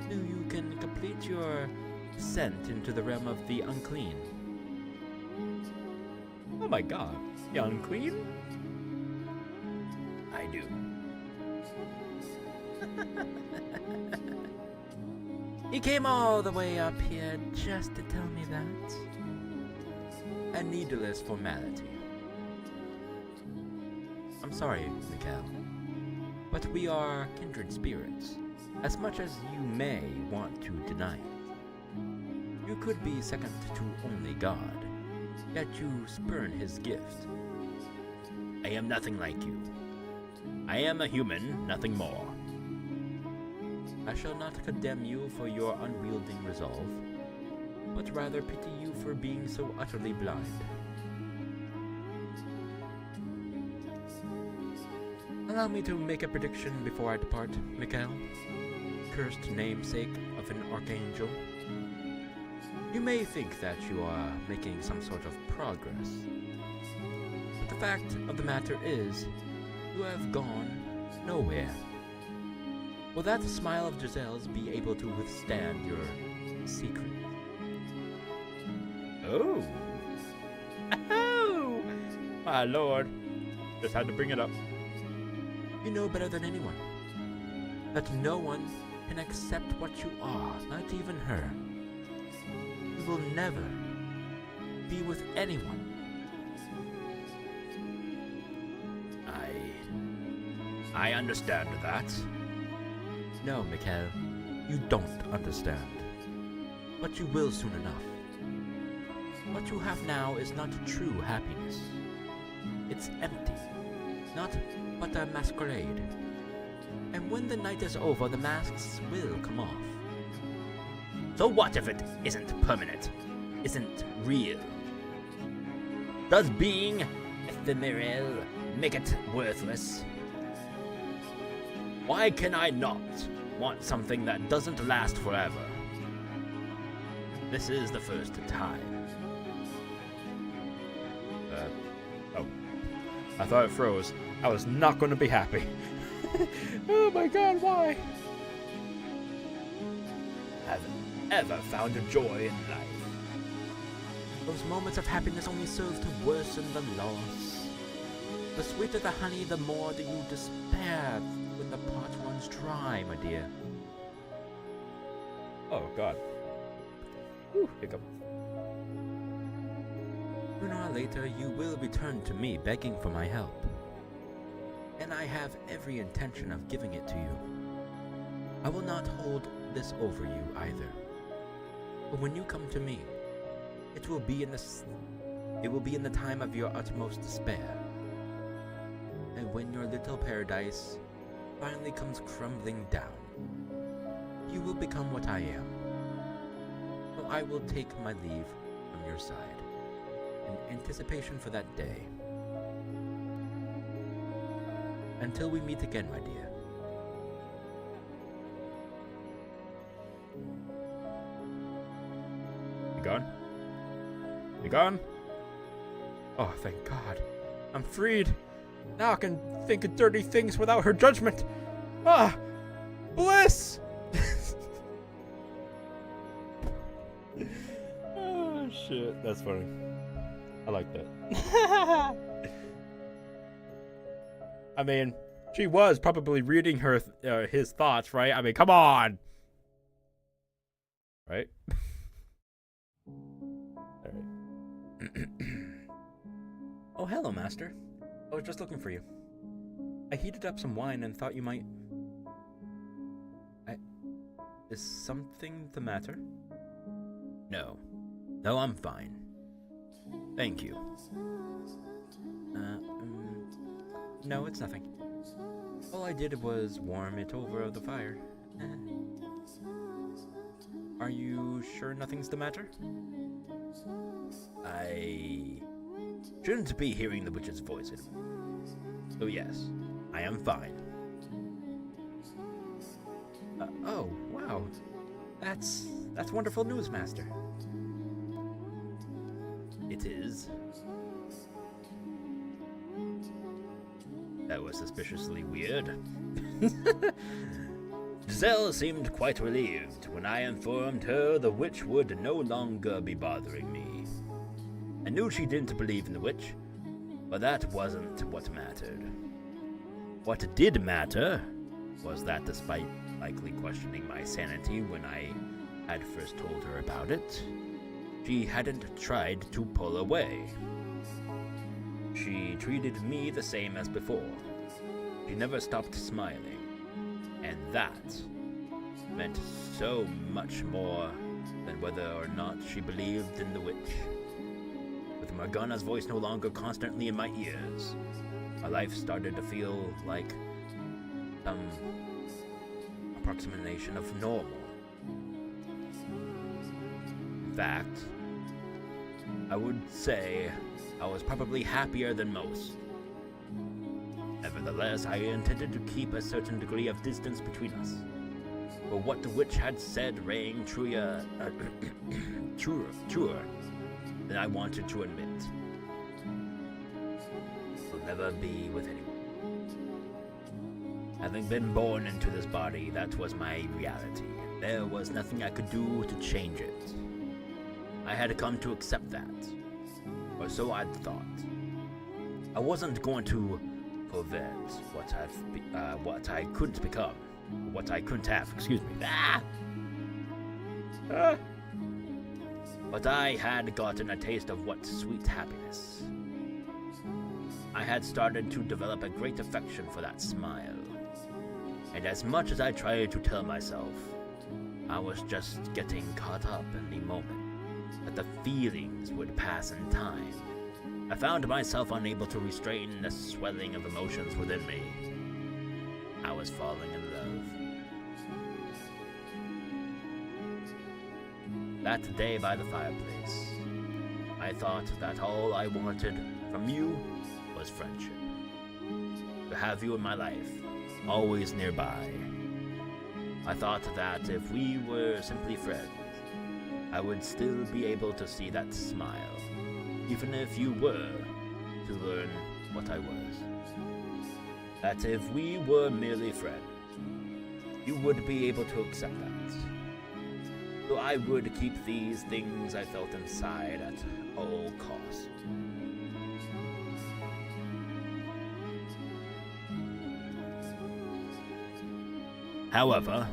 so you can complete your descent into the realm of the unclean. Oh my god. You unclean? I do. He came all the way up here just to tell me that. A needless formality. I'm sorry, Mikhail, but we are kindred spirits, as much as you may want to deny it. You could be second to only God, yet you spurn his gift. I am nothing like you. I am a human, nothing more. I shall not condemn you for your unwielding resolve, but rather pity you for being so utterly blind. Allow me to make a prediction before I depart, Mikhail, cursed namesake of an archangel. You may think that you are making some sort of progress, but the fact of the matter is, you have gone nowhere. Will that smile of Giselle's be able to withstand your secret? Oh. Oh! My lord. Just had to bring it up. You know better than anyone that no one can accept what you are, not even her. You will never be with anyone. I understand that. No, Mikhail, you don't understand. But you will soon enough. What you have now is not true happiness. It's empty, not but a masquerade. And when the night is over, the masks will come off. So what if it isn't permanent? Isn't real? Does being ephemeral make it worthless? Why can I not want something that doesn't last forever? This is the first time. Oh. I thought it froze. I was not going to be happy. Oh my god, why? Have ever found a joy in life? Those moments of happiness only serve to worsen the loss. The sweeter the honey, the more do you despair when the pot runs dry, my dear. Oh god. Whew, hiccup. Sooner or later, you will return to me begging for my help. And I have every intention of giving it to you. I will not hold this over you either. But when you come to me, it will be in the time of your utmost despair. And when your little paradise finally comes crumbling down, you will become what I am. So I will take my leave from your side, in anticipation for that day. Until we meet again, my dear. You gone? You gone? Oh, thank God. I'm freed. Now I can think of dirty things without her judgment. Ah! Bliss! Oh, shit. That's funny. I like that. I mean, she was probably reading her his thoughts, right? I mean, come on! Right? Alright. Oh, hello, Master. I was just looking for you. I heated up some wine and thought you might Is something the matter? No. No, I'm fine. Thank you. No, it's nothing. All I did was warm it over the fire. Are you sure nothing's the matter? I shouldn't be hearing the witch's voice anymore. So yes, I am fine. Oh, wow. That's wonderful news, Master. It is. That was suspiciously weird. Giselle seemed quite relieved when I informed her the witch would no longer be bothering me. I knew she didn't believe in the witch, but that wasn't what mattered. What did matter was that despite likely questioning my sanity when I had first told her about it, she hadn't tried to pull away. She treated me the same as before. She never stopped smiling, and that meant so much more than whether or not she believed in the witch. With Morgana's voice no longer constantly in my ears, my life started to feel like some approximation of normal. In fact, I would say I was probably happier than most. Nevertheless, I intended to keep a certain degree of distance between us. But what the witch had said rang truer than I wanted to admit. I'll never be with anyone. Having been born into this body, that was my reality. There was nothing I could do to change it. I had come to accept that. Or so I'd thought. I wasn't going to prevent what I couldn't become. What I couldn't have, excuse me. But I had gotten a taste of what sweet happiness. I had started to develop a great affection for that smile. And as much as I tried to tell myself, I was just getting caught up in the moment, that the feelings would pass in time, I found myself unable to restrain the swelling of emotions within me. I was falling in love. That day by the fireplace, I thought that all I wanted from you was friendship. To have you in my life, always nearby. I thought that if we were simply friends, I would still be able to see that smile, even if you were to learn what I was. That if we were merely friends, you would be able to accept that. So I would keep these things I felt inside at all costs. However,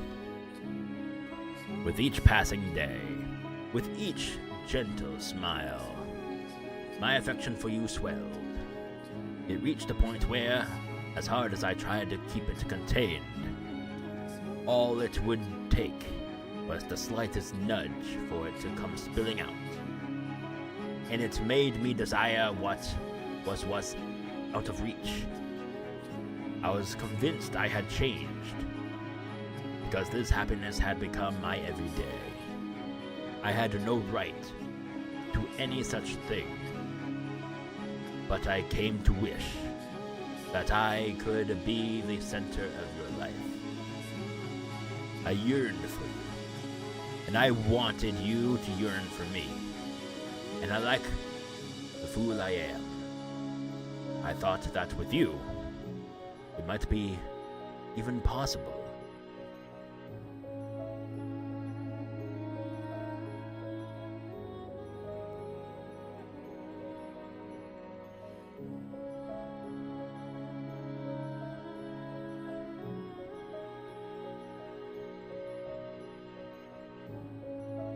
with each passing day, with each gentle smile, my affection for you swelled. It reached a point where, as hard as I tried to keep it contained, all it would take was the slightest nudge for it to come spilling out. And it made me desire what was out of reach. I was convinced I had changed, because this happiness had become my everyday. I had no right to any such thing, but I came to wish that I could be the center of your life. I yearned for you, and I wanted you to yearn for me. And like the fool I am, I thought that with you, it might be even possible.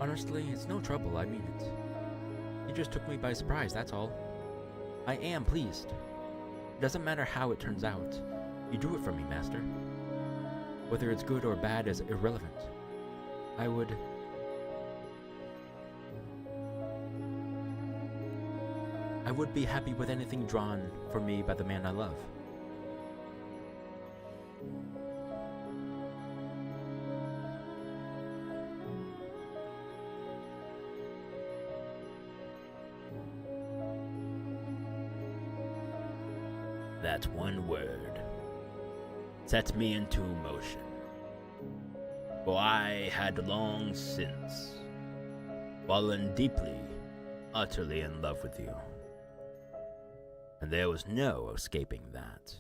Honestly, it's no trouble, I mean it. You just took me by surprise, that's all. I am pleased. It doesn't matter how it turns out. You do it for me, Master. Whether it's good or bad is irrelevant. I would... I would be happy with anything drawn for me by the man I love. That one word set me into motion, for I had long since fallen deeply, utterly in love with you, and there was no escaping that.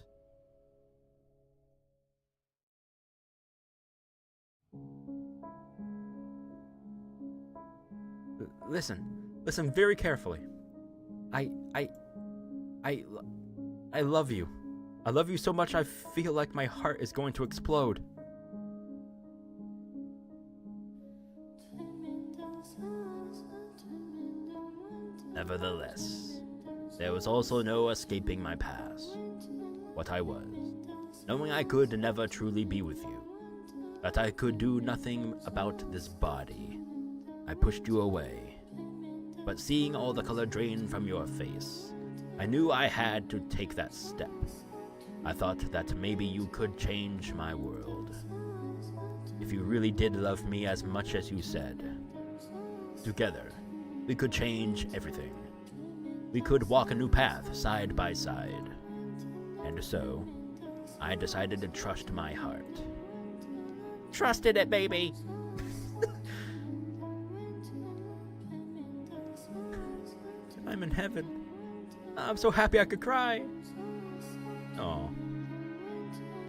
Listen very carefully. I love you. I love you so much I feel like my heart is going to explode. Nevertheless, there was also no escaping my past, what I was, knowing I could never truly be with you, that I could do nothing about this body. I pushed you away, but seeing all the color drain from your face, I knew I had to take that step. I thought that maybe you could change my world. If you really did love me as much as you said, together, we could change everything. We could walk a new path side by side. And so, I decided to trust my heart. Trusted it, baby! I'm in heaven. I'm so happy I could cry. Oh,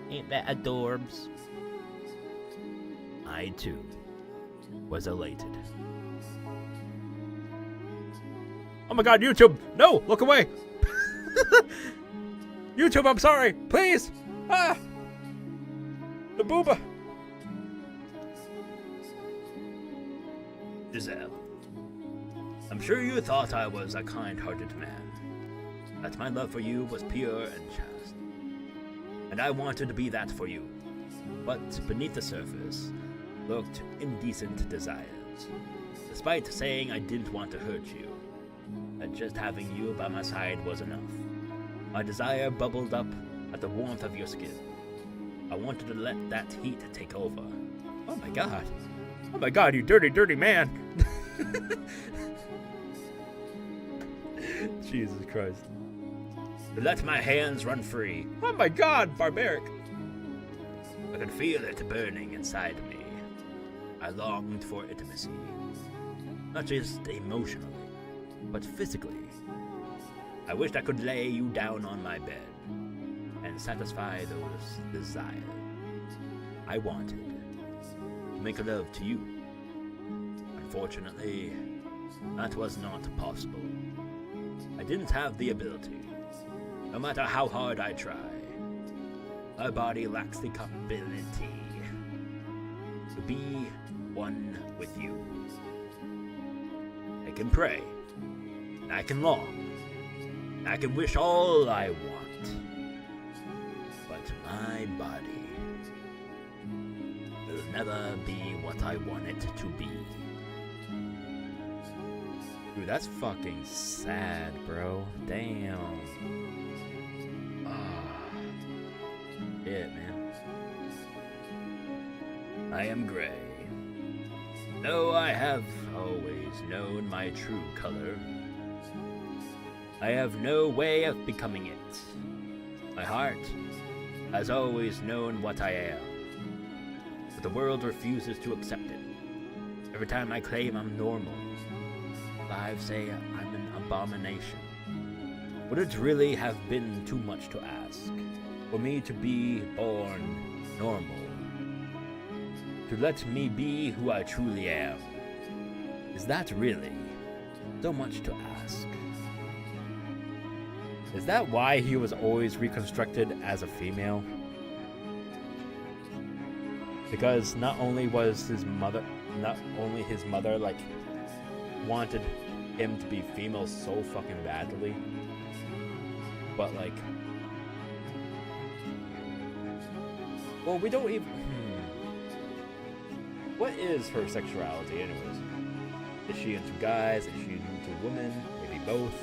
ain't that adorbs? I, too, was elated. Oh my god, YouTube! No! Look away! YouTube, I'm sorry! Please! Ah! The booba! Giselle, I'm sure you thought I was a kind-hearted man, that my love for you was pure and chaste, and I wanted to be that for you. But beneath the surface lurked indecent desires, despite saying I didn't want to hurt you, that just having you by my side was enough. My desire bubbled up at the warmth of your skin. I wanted to let that heat take over. Oh my god. Oh my god, you dirty, dirty man! Jesus Christ. To let my hands run free. Oh my god, barbaric! I could feel it burning inside me. I longed for intimacy. Not just emotionally, but physically. I wished I could lay you down on my bed and satisfy those desires. I wanted to make love to you. Unfortunately, that was not possible. I didn't have the ability. No matter how hard I try, my body lacks the capability to be one with you. I can pray, I can long, I can wish all I want, but my body will never be what I want it to be. Dude, that's fucking sad, bro. Damn. Yeah, man. I am gray. Though I have always known my true color, I have no way of becoming it. My heart has always known what I am, but the world refuses to accept it. Every time I claim I'm normal, lives say I'm an abomination. Would it really have been too much to ask for me to be born normal? To let me be who I truly am? Is that really so much to ask? Is that why he was always reconstructed as a female? Because not only his mother like wanted him to be female so fucking badly, but like, well, we don't even What is her sexuality, anyways? Is she into guys? Is she into women? Maybe both?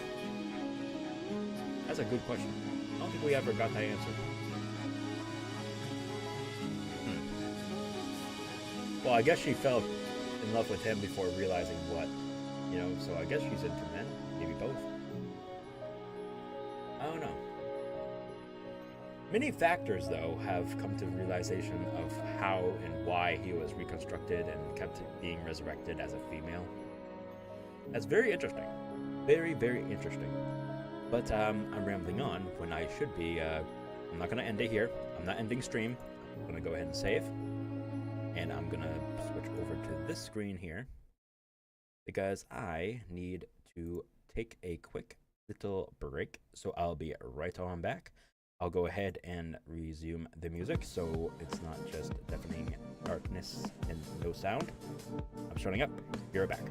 That's a good question. I don't think we ever got that answer. Well, I guess she fell in love with him before realizing what, you know, so I guess she's into men. Maybe both. I don't know. Many factors, though, have come to the realization of how and why he was reconstructed and kept being resurrected as a female. That's very interesting. Very, very interesting. But I'm rambling on when I should be. I'm not going to end it here. I'm not ending stream. I'm going to go ahead and save. And I'm going to switch over to this screen here because I need to take a quick little break. So I'll be right on back. I'll go ahead and resume the music so it's not just deafening darkness and no sound. I'm showing up. Be right back.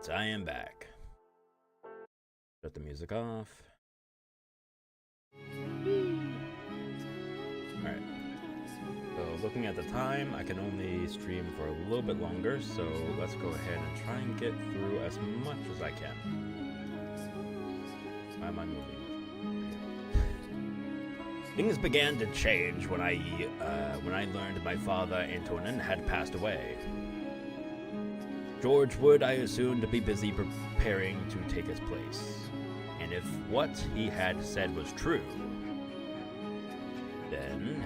Alright, I am back. Shut the music off. Alright. So looking at the time, I can only stream for a little bit longer, so let's go ahead and try and get through as much as I can. Why am I moving? Things began to change when I learned my father, Antonin, had passed away. George would, I assumed, be busy preparing to take his place. And if what he had said was true, then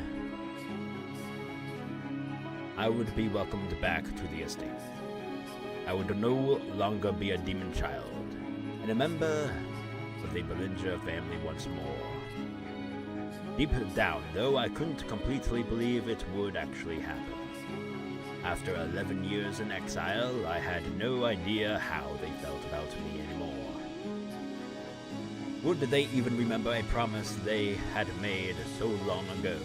I would be welcomed back to the estate. I would no longer be a demon child, and a member of the Bellinger family once more. Deep down, though, I couldn't completely believe it would actually happen. After 11 years in exile, I had no idea how they felt about me anymore. Would they even remember a promise they had made so long ago?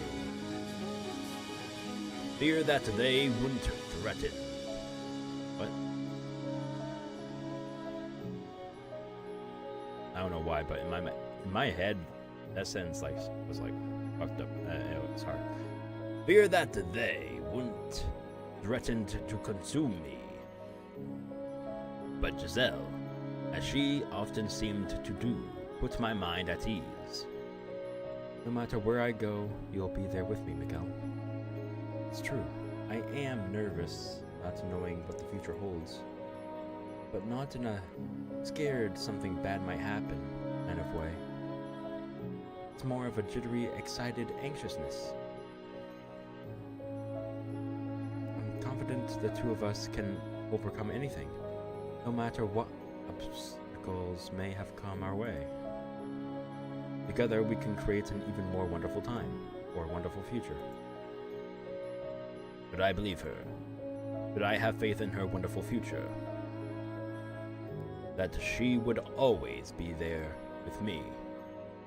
Fear that they wouldn't threaten. What? I don't know why, but in my head, that sentence was fucked up. It's hard. Fear that they wouldn't threaten to consume me. But Giselle, as she often seemed to do, put my mind at ease. No matter where I go, you'll be there with me, Miguel. It's true. I am nervous, not knowing what the future holds. But not in a scared something bad might happen kind of way. It's more of a jittery, excited anxiousness. I'm confident the two of us can overcome anything, no matter what obstacles may have come our way. Together we can create an even more wonderful time, or wonderful future. Could I believe her? Could I have faith in her wonderful future? That she would always be there with me.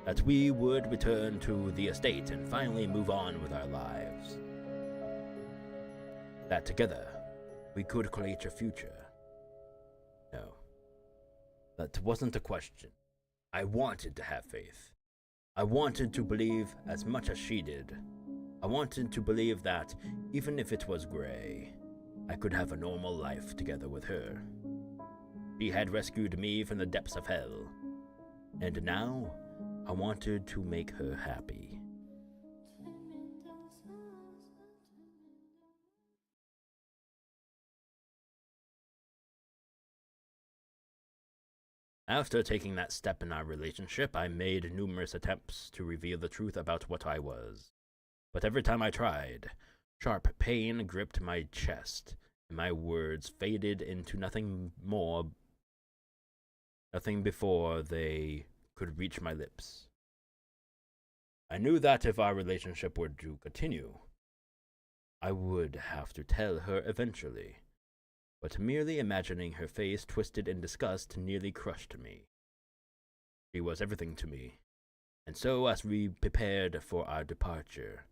That we would return to the estate and finally move on with our lives. That together, we could create a future. No. That wasn't a question. I wanted to have faith. I wanted to believe as much as she did. I wanted to believe that, even if it was gray, I could have a normal life together with her. She had rescued me from the depths of hell, and now I wanted to make her happy. After taking that step in our relationship, I made numerous attempts to reveal the truth about what I was. But every time I tried, sharp pain gripped my chest, and my words faded into nothing before they could reach my lips. I knew that if our relationship were to continue, I would have to tell her eventually, but merely imagining her face twisted in disgust nearly crushed me. She was everything to me, and so as we prepared for our departure,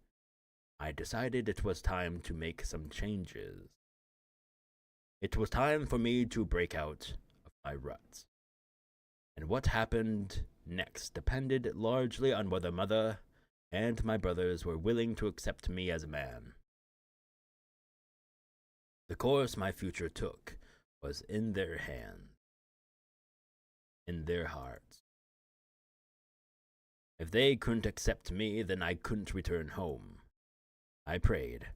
I decided it was time to make some changes. It was time for me to break out of my rut. And what happened next depended largely on whether Mother and my brothers were willing to accept me as a man. The course my future took was in their hands, in their hearts. If they couldn't accept me, then I couldn't return home. I prayed,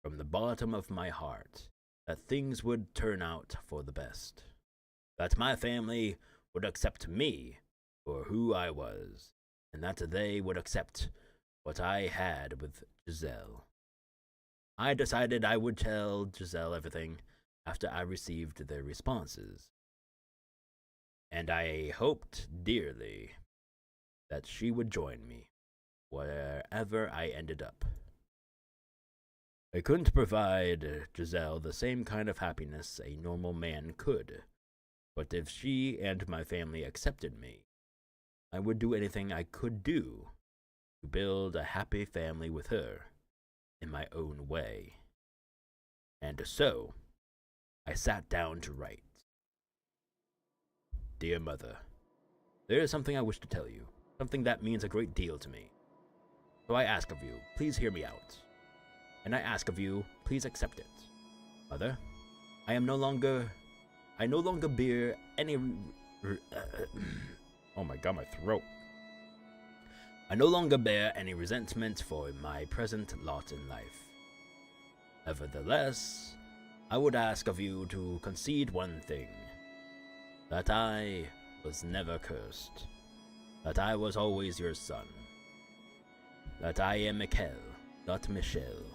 from the bottom of my heart, that things would turn out for the best. That my family would accept me for who I was, and that they would accept what I had with Giselle. I decided I would tell Giselle everything after I received their responses. And I hoped dearly that she would join me, wherever I ended up. I couldn't provide Giselle the same kind of happiness a normal man could, but if she and my family accepted me, I would do anything I could do to build a happy family with her in my own way. And so, I sat down to write. Dear mother, there is something I wish to tell you, something that means a great deal to me. So I ask of you, please hear me out. And I ask of you, please accept it. Mother, I no longer bear any... oh my god, my throat. I no longer bear any resentment for my present lot in life. Nevertheless, I would ask of you to concede one thing. That I was never cursed. That I was always your son. That I am Mikel, not Michelle.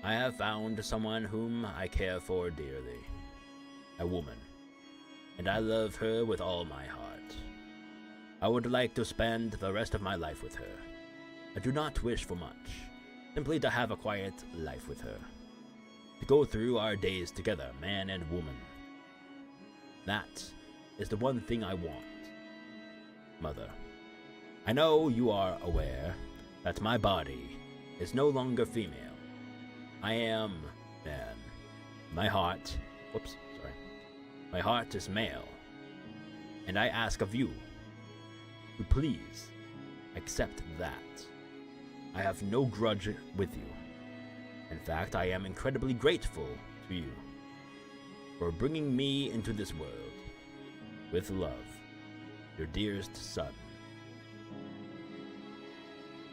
I have found someone whom I care for dearly. A woman. And I love her with all my heart. I would like to spend the rest of my life with her. I do not wish for much. Simply to have a quiet life with her. To go through our days together, man and woman. That is the one thing I want. Mother, I know you are aware that my body is no longer female. I am man. My heart is male. And I ask of you to please accept that. I have no grudge with you. In fact, I am incredibly grateful to you for bringing me into this world. With love, your dearest son.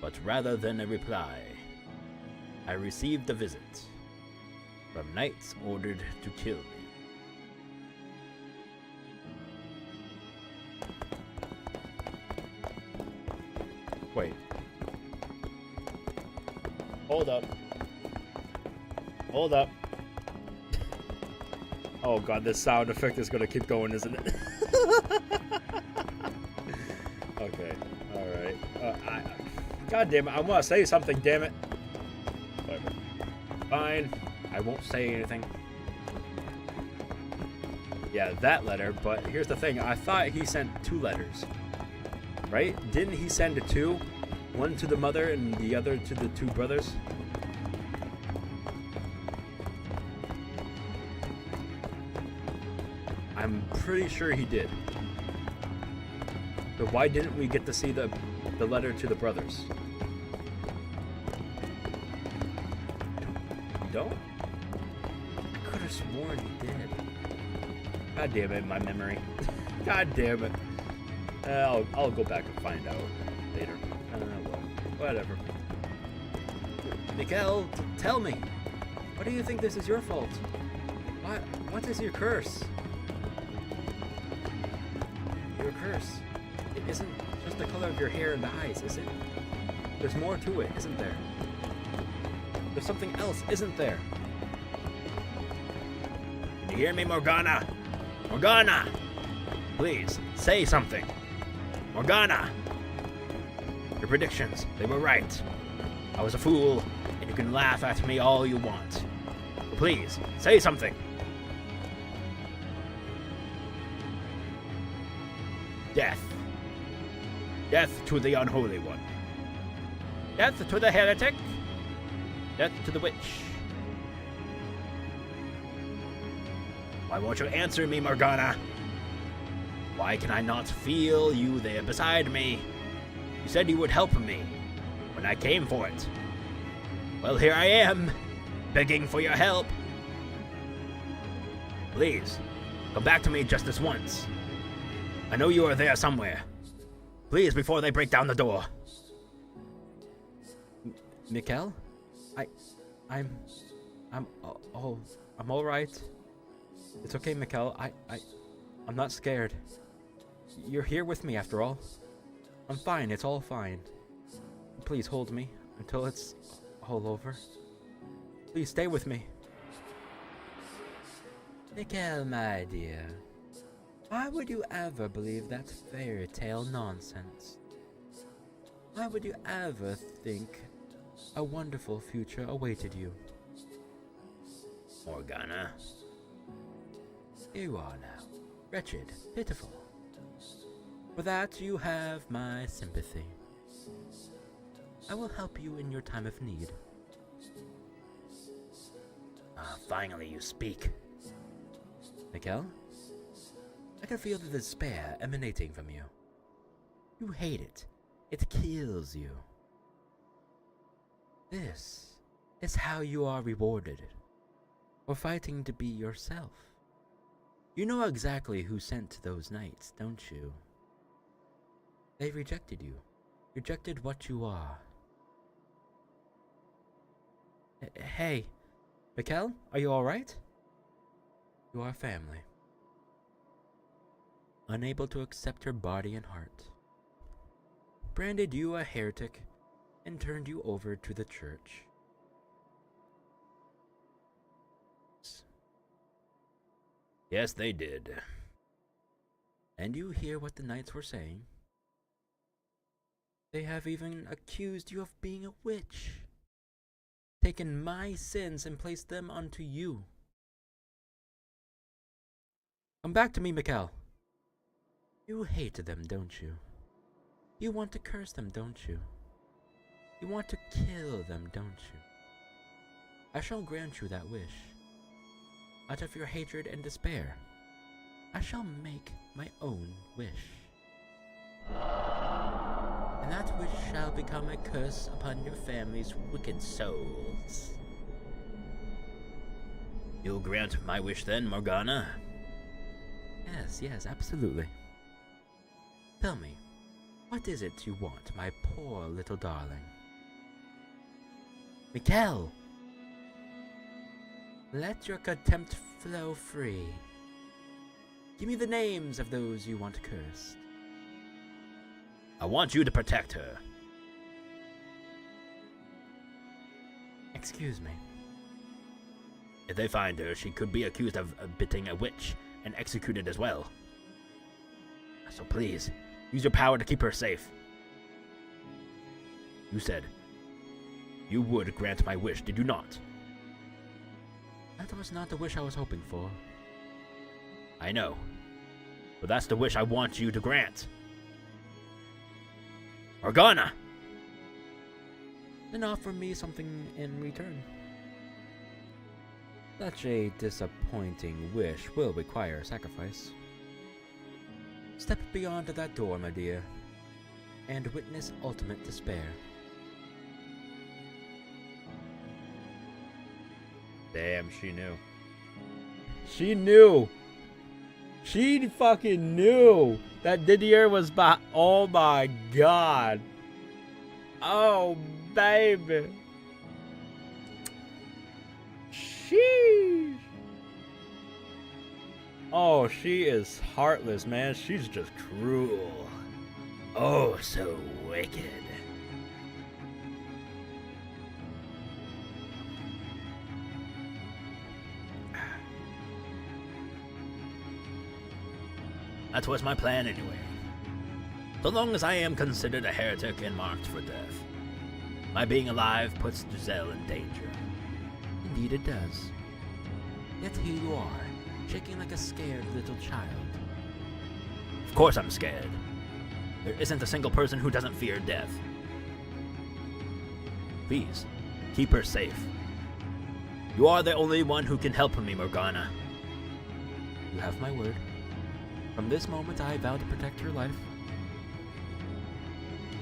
But rather than a reply, I received a visit from knights ordered to kill me. Wait. Hold up. Hold up. Oh god, this sound effect is gonna keep going, isn't it? Okay, alright. God damn it, I want to say something, damn it. Whatever. Fine, I won't say anything. Yeah, that letter, but here's the thing, I thought he sent 2 letters. Right? Didn't he send 2? One to the mother and the other to the 2 brothers? I'm pretty sure he did. But why didn't we get to see the letter to the brothers? You don't? I could have sworn he did. God damn it, my memory. God damn it. I'll go back and find out later. Well, whatever. Mikel, tell me. Why do you think this is your fault? What is your curse? Your curse. It isn't just the color of your hair and eyes, is it? There's more to it, isn't there? There's something else, isn't there? Can you hear me, Morgana? Morgana! Please, say something. Morgana! Your predictions, they were right. I was a fool, and you can laugh at me all you want. But please, say something. Death. Death to the unholy one. Death to the heretic. Death to the witch. Why won't you answer me, Morgana? Why can I not feel you there beside me? You said you would help me when I came for it. Well, here I am, begging for your help. Please, come back to me just this once. I know you are there somewhere. Please, before they break down the door. Mikel? I'm all right. It's okay, Mikel. I'm not scared. You're here with me after all. I'm fine. It's all fine. Please hold me until it's all over. Please stay with me. Mikel, my dear. Why would you ever believe that fairy tale nonsense? Why would you ever think a wonderful future awaited you? Morgana. Here you are now, wretched, pitiful. For that you have my sympathy. I will help you in your time of need. Finally you speak. Mikel? I can feel the despair emanating from you. You hate it. It kills you. This is how you are rewarded for fighting to be yourself. You know exactly who sent those knights, don't you? They rejected you. Rejected what you are. Hey, Mikkel, are you alright? You are family. Unable to accept her body and heart, branded you a heretic and turned you over to the church. Yes, they did. And you hear what the knights were saying? They have even accused you of being a witch, taken my sins and placed them onto you. Come back to me, Mikkel. You hate them, don't you? You want to curse them, don't you? You want to kill them, don't you? I shall grant you that wish. Out of your hatred and despair, I shall make my own wish. And that wish shall become a curse upon your family's wicked souls. You'll grant my wish then, Morgana? Yes, absolutely. Tell me, what is it you want, my poor little darling? Mikkel! Let your contempt flow free. Give me the names of those you want cursed. I want you to protect her. Excuse me. If they find her, she could be accused of being a witch and executed as well. So please, use your power to keep her safe. You said you would grant my wish, did you not? That was not the wish I was hoping for. I know, but that's the wish I want you to grant. Morgana! Then offer me something in return. Such a disappointing wish will require sacrifice. Step beyond that door, my dear, and witness ultimate despair. Damn, she knew. She knew! She fucking knew that Didier was by. Oh my god. Oh, baby. Sheesh. Oh, she is heartless, man. She's just cruel. Oh, so wicked. That was my plan anyway. So long as I am considered a heretic and marked for death, my being alive puts Giselle in danger. Indeed it does. Yet here you are, shaking like a scared little child. Of course I'm scared. There isn't a single person who doesn't fear death. Please, keep her safe. You are the only one who can help me, Morgana. You have my word. From this moment, I vow to protect your life.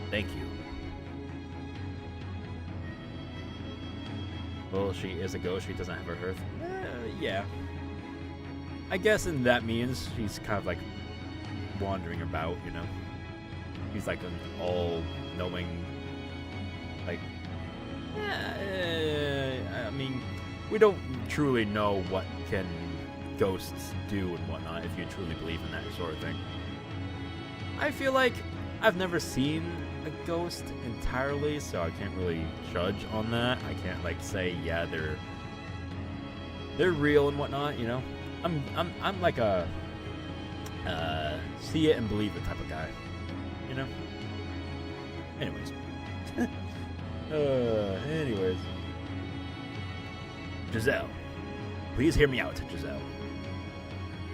Thank you. Well, she is a ghost. She doesn't have her hearth. Yeah. I guess in that means she's kind of like wandering about, you know. He's like an all-knowing, like. I mean, we don't truly know what can ghosts do and whatnot, if you truly believe in that sort of thing. I feel like I've never seen a ghost entirely, so I can't really judge on that. I can't like say, yeah, they're real and whatnot, you know. I'm like a see it and believe it type of guy, you know. Anyways. Anyways. Giselle, please hear me out, Giselle.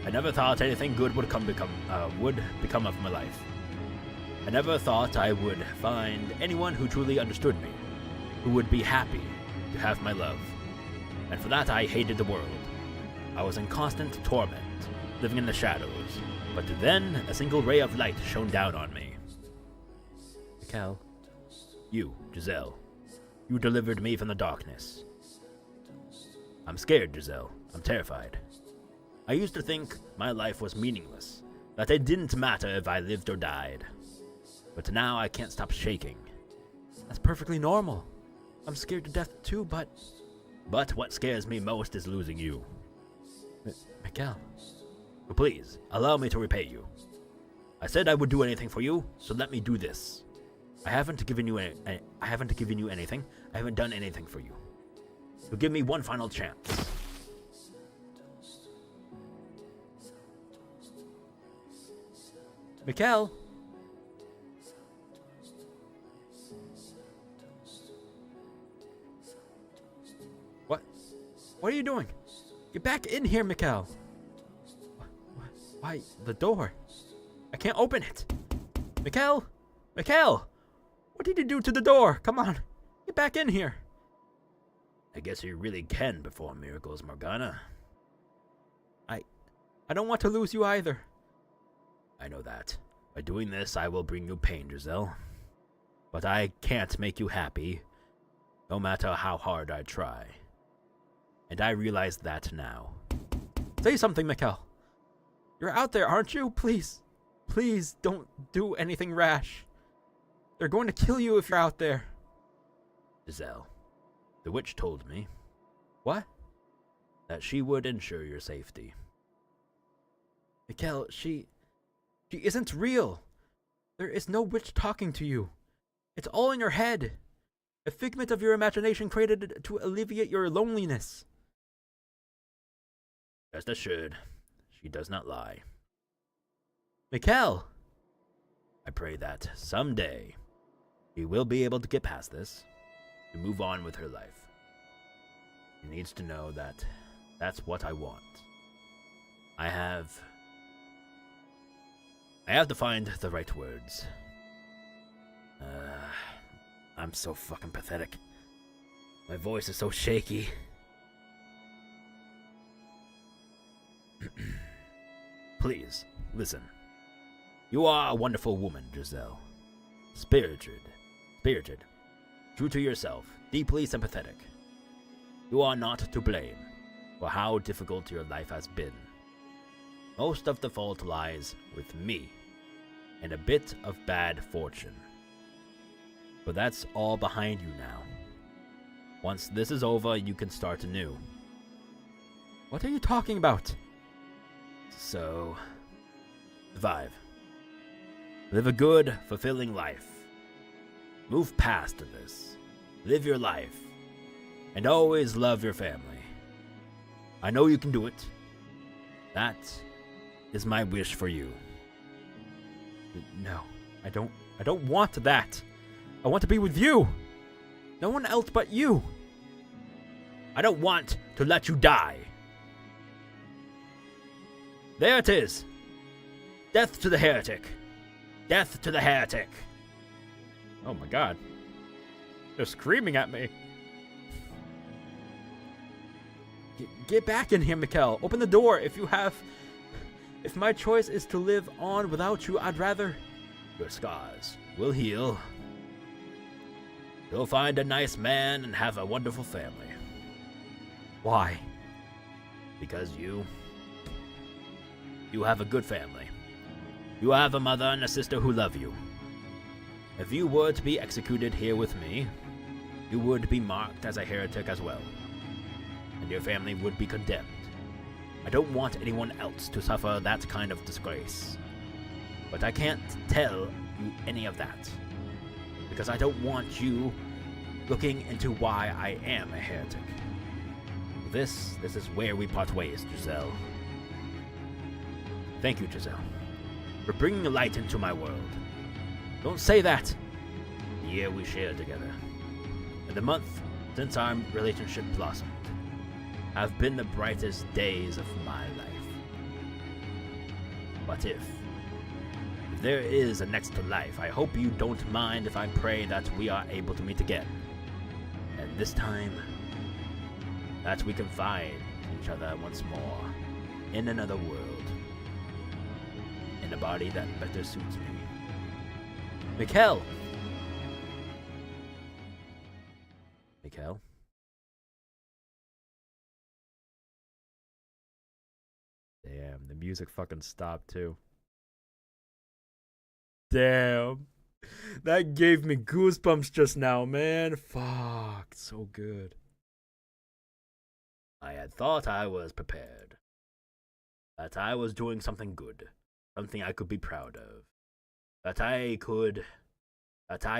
I never thought anything good would become of my life. I never thought I would find anyone who truly understood me, who would be happy to have my love. And for that I hated the world. I was in constant torment, living in the shadows. But then a single ray of light shone down on me. Mikkel, You, Giselle. You delivered me from the darkness. I'm scared, Giselle. I'm terrified. I used to think my life was meaningless, that it didn't matter if I lived or died. But now I can't stop shaking. that's perfectly normal. I'm scared to death too, but What scares me most is losing you. Mikkel, So please, allow me to repay you. I said I would do anything for you, so let me do this. I haven't given you anything. I haven't done anything for you. So give me one final chance. Mikkel. What are you doing? Get back in here, Mikkel. Why, the door? I can't open it. Mikkel? Mikkel! What did you do to the door? Come on. Get back in here. I guess you really can perform miracles, Morgana. I don't want to lose you either. I know that. By doing this, I will bring you pain, Giselle. But I can't make you happy, no matter how hard I try. And I realize that now. Say something, Mikkel. You're out there, aren't you? Please. Please don't do anything rash. They're going to kill you if you're out there. Giselle, the witch told me What? that she would ensure your safety. Mikkel, she isn't real. There is no witch talking to you. It's all in your head. A figment of your imagination created to alleviate your loneliness. Rest assured, she does not lie. Mikkel! I pray that someday she will be able to get past this, to move on with her life. She needs to know that that's what I want. I have to find the right words. I'm so fucking pathetic. My voice is so shaky. Please, listen. You are a wonderful woman, Giselle. Spirited, true to yourself, deeply sympathetic. You are not to blame for how difficult your life has been. Most of the fault lies with me, and a bit of bad fortune. But that's all behind you now. Once this is over, you can start anew. What are you talking about? So, survive. Live a good, fulfilling life. Move past this. Live your life. And always love your family. I know you can do it. That is my wish for you. No, I don't want that. I want to be with you. No one else but you. I don't want to let you die. There it is. Death to the heretic. Death to the heretic. Oh my god. They're screaming at me. Get back in here, Mikkel. Open the door. If my choice is to live on without you, I'd rather... Your scars will heal. You'll find a nice man and have a wonderful family. Why? Because you have a good family. You have a mother and a sister who love you. If you were to be executed here with me, you would be marked as a heretic as well. And your family would be condemned. I don't want anyone else to suffer that kind of disgrace. But I can't tell you any of that. Because I don't want you looking into why I am a heretic. This is where we part ways, Giselle. Thank you, Giselle, for bringing a light into my world. Don't say that. The year we shared together, and the month since our relationship blossomed, have been the brightest days of my life. But if there is a next to life, I hope you don't mind if I pray that we are able to meet again. And this time, that we can find each other once more in another world. in a body that better suits me. Mikkel! Mikkel? Damn, the music fucking stopped too. Damn. That gave me goosebumps just now, man. Fuck, so good. I had thought I was prepared. That I was doing something good. Something I could be proud of. That I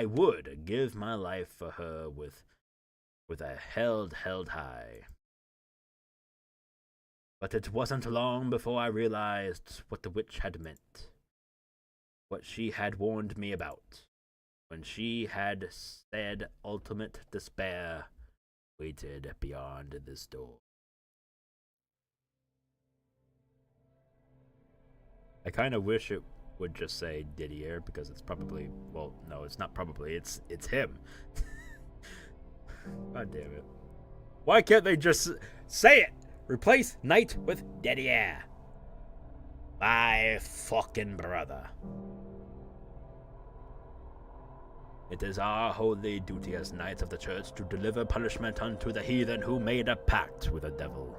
would give my life for her with a held high. But it wasn't long before I realized what the witch had meant. What she had warned me about. When she had said ultimate despair waited beyond this door. I kind of wish it would just say Didier, because it's probably, well, no, it's not probably, it's him. God damn it. Why can't they just say it? Replace Knight with Didier. My fucking brother. It is our holy duty as knights of the church to deliver punishment unto the heathen who made a pact with the devil.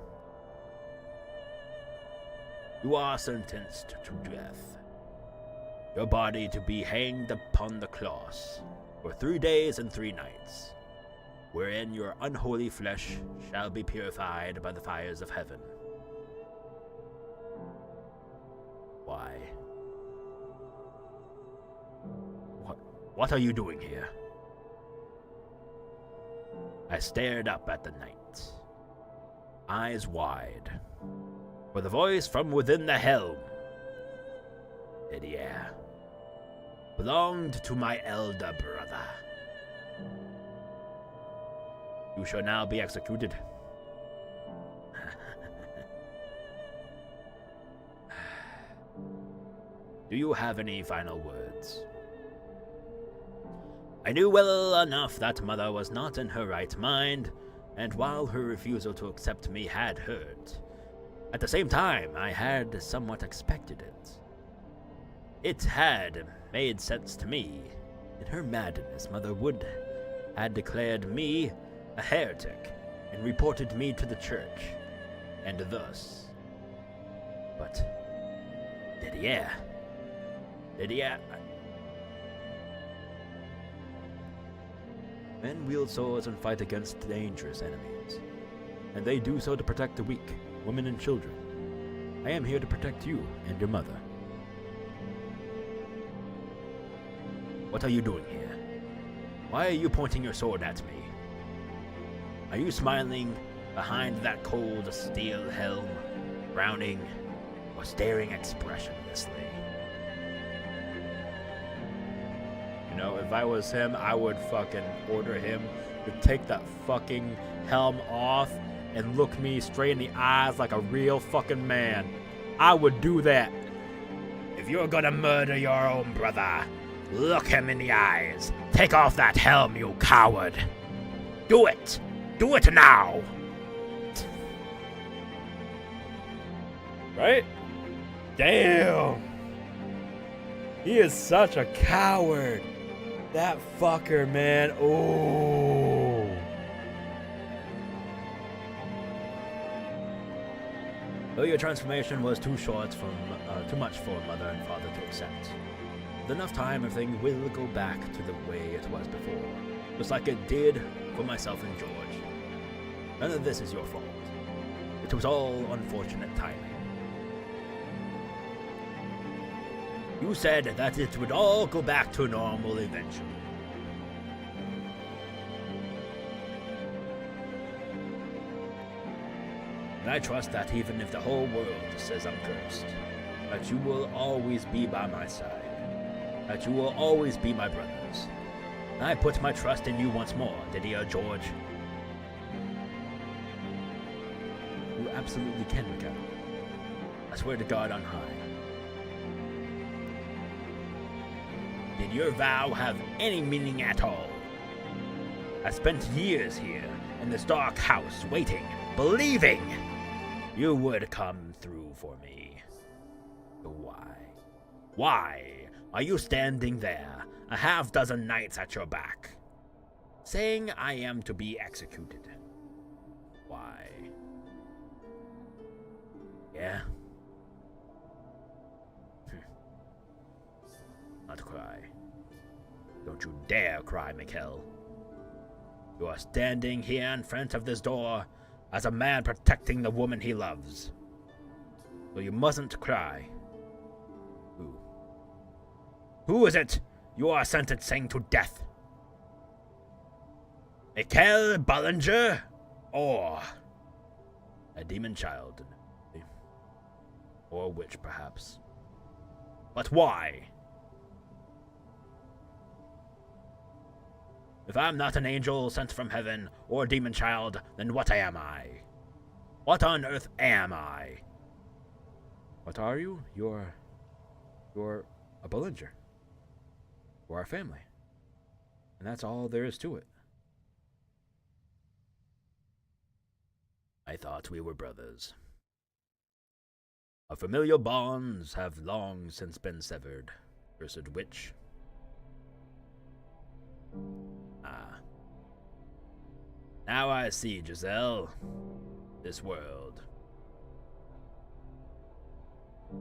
You are sentenced to death. Your body to be hanged upon the cross for 3 days and 3 nights, wherein your unholy flesh shall be purified by the fires of heaven. Why? What are you doing here? I stared up at the knight, eyes wide, for the voice from within the helm. Didier belonged to my elder brother. You shall now be executed. Do you have any final words? I knew well enough that Mother was not in her right mind, and while her refusal to accept me had hurt, at the same time I had somewhat expected it. It had made sense to me. In her madness, Mother Wood had declared me a heretic and reported me to the church, and thus. But Didier. Men wield swords and fight against dangerous enemies, and they do so to protect the weak, women and children. I am here to protect you and your mother. What are you doing here? Why are you pointing your sword at me? Are you smiling behind that cold steel helm, frowning, or staring expressionlessly? You know, if I was him, I would fucking order him to take that fucking helm off and look me straight in the eyes like a real fucking man. I would do that. If you're gonna murder your own brother, look him in the eyes. Take off that helm, you coward. Do it. Do it now. Right? Damn. He is such a coward. That fucker, man. Oh. Though your transformation was too much for Mother and Father to accept, with enough time, everything will go back to the way it was before, just like it did for myself and George. None of this is your fault. It was all unfortunate timing. You said that it would all go back to normal eventually. And I trust that even if the whole world says I'm cursed, that you will always be by my side, that you will always be my brothers. And I put my trust in you once more, Didier George. You absolutely can, Mikkel. I swear to God on high. Did your vow have any meaning at all? I spent years here in this dark house waiting, believing you would come through for me. Why? Why are you standing there, a half-dozen knights at your back, saying I am to be executed? Why? Yeah? Not cry. Don't you dare cry, Mikkel. You are standing here in front of this door as a man protecting the woman he loves. So you mustn't cry. Who is it you are sentencing to death? Mikkel Ballinger? Or a demon child? Or a witch, perhaps. But why? If I'm not an angel sent from heaven or a demon child, then what am I? What on earth am I? What are you? You're a Ballinger. You're our family. And that's all there is to it. I thought we were brothers. Our familial bonds have long since been severed, cursed witch. Ah. Now I see, Giselle. This world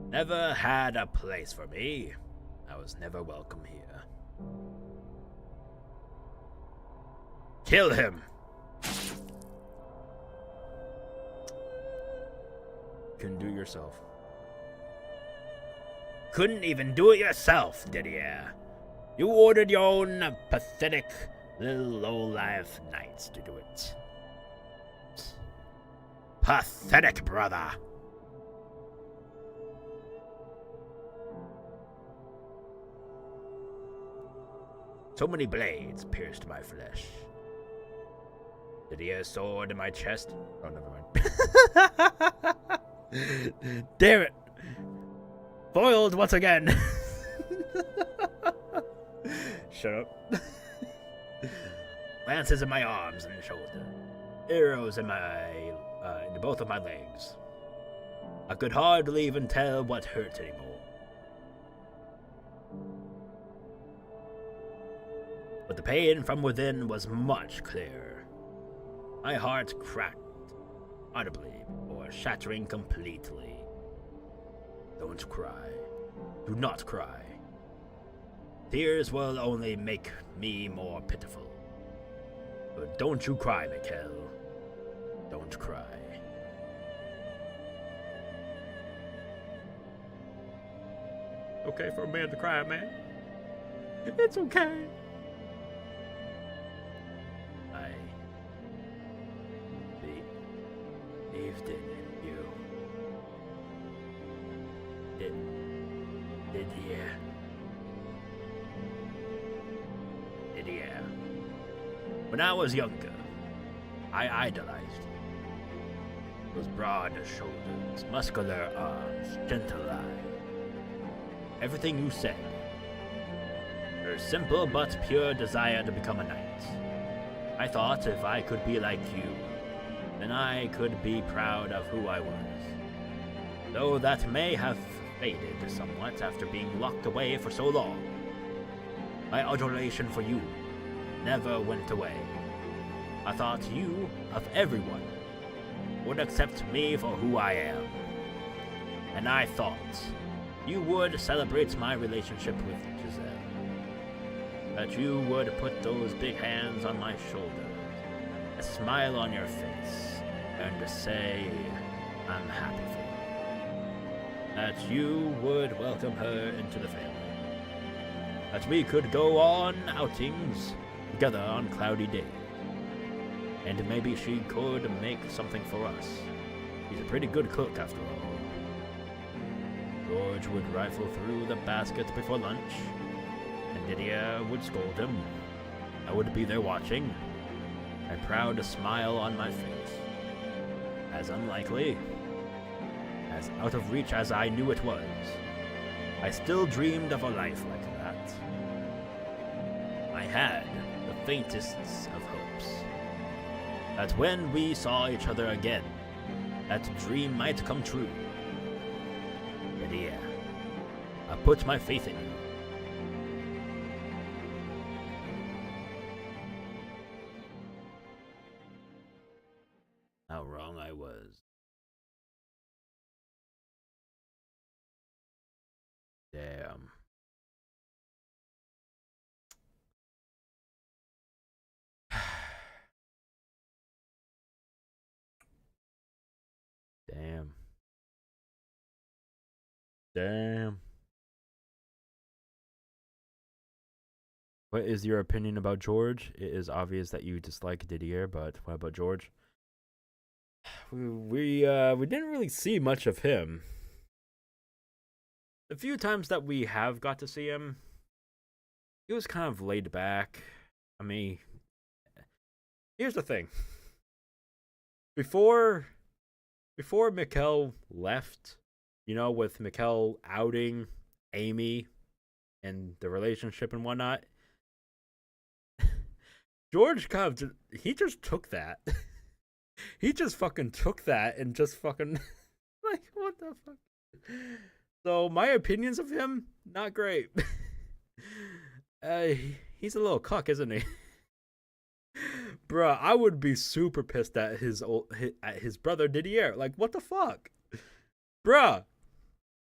never had a place for me. I was never welcome here. Kill him! Couldn't do it yourself. Couldn't even do it yourself, did ya? You ordered your own pathetic little low-life knights to do it. Pathetic, brother! So many blades pierced my flesh. Did he have a sword in my chest? Oh, never mind. Damn it! Foiled once again! Shut up. Lances in my arms and shoulder. Arrows in in both of my legs. I could hardly even tell what hurt anymore. But the pain from within was much clearer. My heart cracked audibly before shattering completely. Don't cry. Do not cry. Tears will only make me more pitiful. But don't you cry, Mikkel. Don't cry. Okay for a man to cry, man. It's okay. I believed in you. Did you? When I was younger, I idolized you. Those broad shoulders, muscular arms, gentle eye. Everything you said. Your simple but pure desire to become a knight. I thought if I could be like you, then I could be proud of who I was. Though that may have faded somewhat after being locked away for so long. My adoration for you never went away. I thought you, of everyone, would accept me for who I am. And I thought you would celebrate my relationship with Giselle. That you would put those big hands on my shoulders, a smile on your face, and say, I'm happy for you. That you would welcome her into the family. That we could go on outings together on cloudy days. And maybe she could make something for us. She's a pretty good cook, after all. George would rifle through the basket before lunch, and Lydia would scold him. I would be there watching, a proud smile on my face. As unlikely, as out of reach as I knew it was, I still dreamed of a life like that. I had the faintest of hopes that when we saw each other again, that dream might come true. Lydia, I put my faith in you. How wrong I was. Damn. Damn. Damn. What is your opinion about George? It is obvious that you dislike Didier, but what about George? We didn't really see much of him. The few times that we have got to see him, he was kind of laid back. I mean, here's the thing. Before Mikkel left, you know, with Mikkel outing Amy and the relationship and whatnot, George kind of he just took that. He just fucking took that and just fucking like, what the fuck? So my opinions of him, not great. He's a little cuck, isn't he? Bruh, I would be super pissed at his brother Didier. Like, what the fuck? Bruh,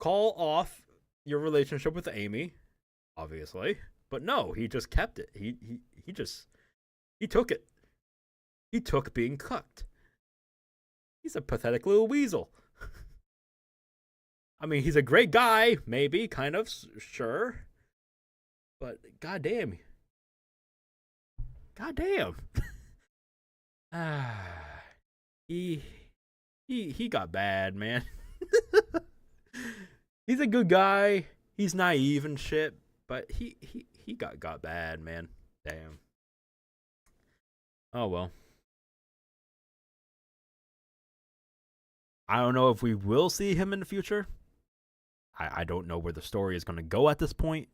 call off your relationship with Amy, obviously. But no, he just kept it. He took it. He took being cucked. He's a pathetic little weasel. I mean, he's a great guy, maybe, kind of, sure. But goddamn. Goddamn. He got bad, man. He's a good guy. He's naive and shit, but he got bad, man. Damn. Oh well. I don't know if we will see him in the future. I don't know where the story is going to go at this point.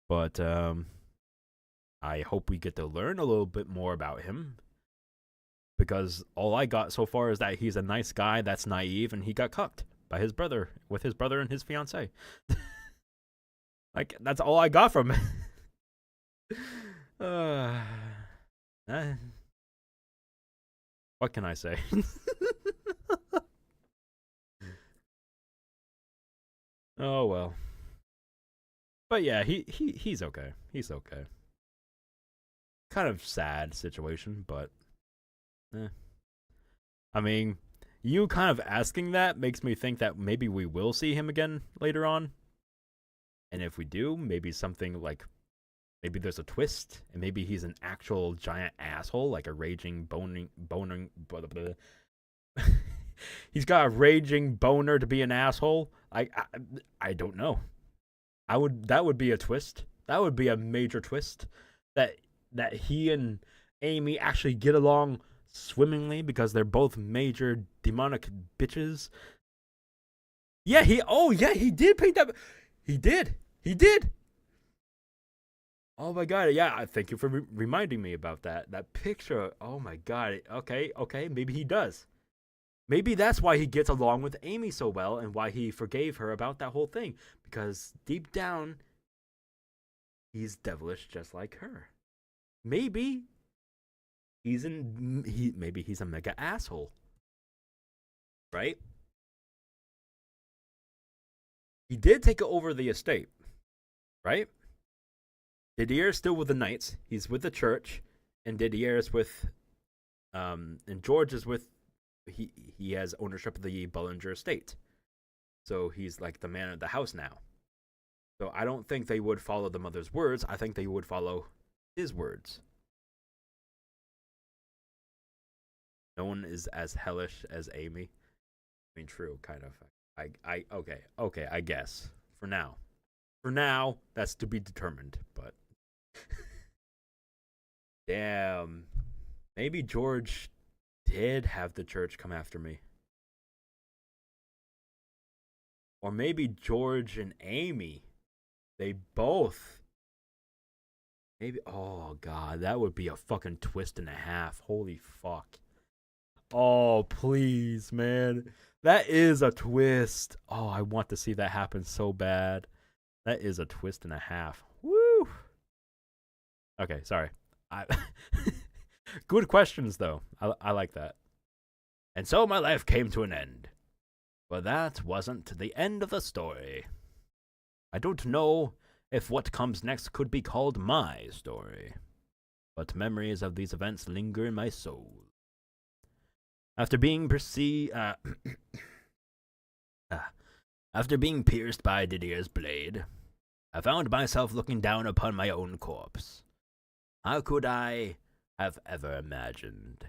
But I hope we get to learn a little bit more about him. Because all I got so far is that he's a nice guy that's naive and he got cucked by his brother, with his brother and his fiancée. Like, that's all I got from it. What can I say? Oh well. But yeah, he's okay. He's okay. Kind of sad situation, but I mean, you kind of asking that makes me think that maybe we will see him again later on. And if we do, maybe something like, maybe there's a twist, and maybe he's an actual giant asshole, like a raging boning. He's got a raging boner to be an asshole. I don't know. That would be a twist. That would be a major twist. That he and Amy actually get along swimmingly because they're both major demonic bitches. Yeah, he did paint that. He did. Oh my god, yeah, thank you for reminding me about that picture. Oh my god. Okay, maybe he does. Maybe that's why he gets along with Amy so well and why he forgave her about that whole thing. Because deep down, he's devilish just like her. Maybe he's a mega asshole. Right? He did take over the estate. Right? Didier's still with the Knights. He's with the church. And Didier's with and George is with he has ownership of the Bollinger estate. So he's like the man of the house now. So I don't think they would follow the mother's words. I think they would follow his words. No one is as hellish as Amy. I mean, true, kind of. Okay, I guess. For now, that's to be determined, but damn. Maybe George did have the church come after me. Or maybe George and Amy, they both. Maybe, oh god, that would be a fucking twist and a half. Holy fuck. Oh, please, man. That is a twist. Oh, I want to see that happen so bad. That is a twist and a half. Woo! Okay, sorry. Good questions, though. I like that. And so my life came to an end. But that wasn't the end of the story. I don't know if what comes next could be called my story, but memories of these events linger in my soul. After being after being pierced by Didier's blade, I found myself looking down upon my own corpse. How could I have ever imagined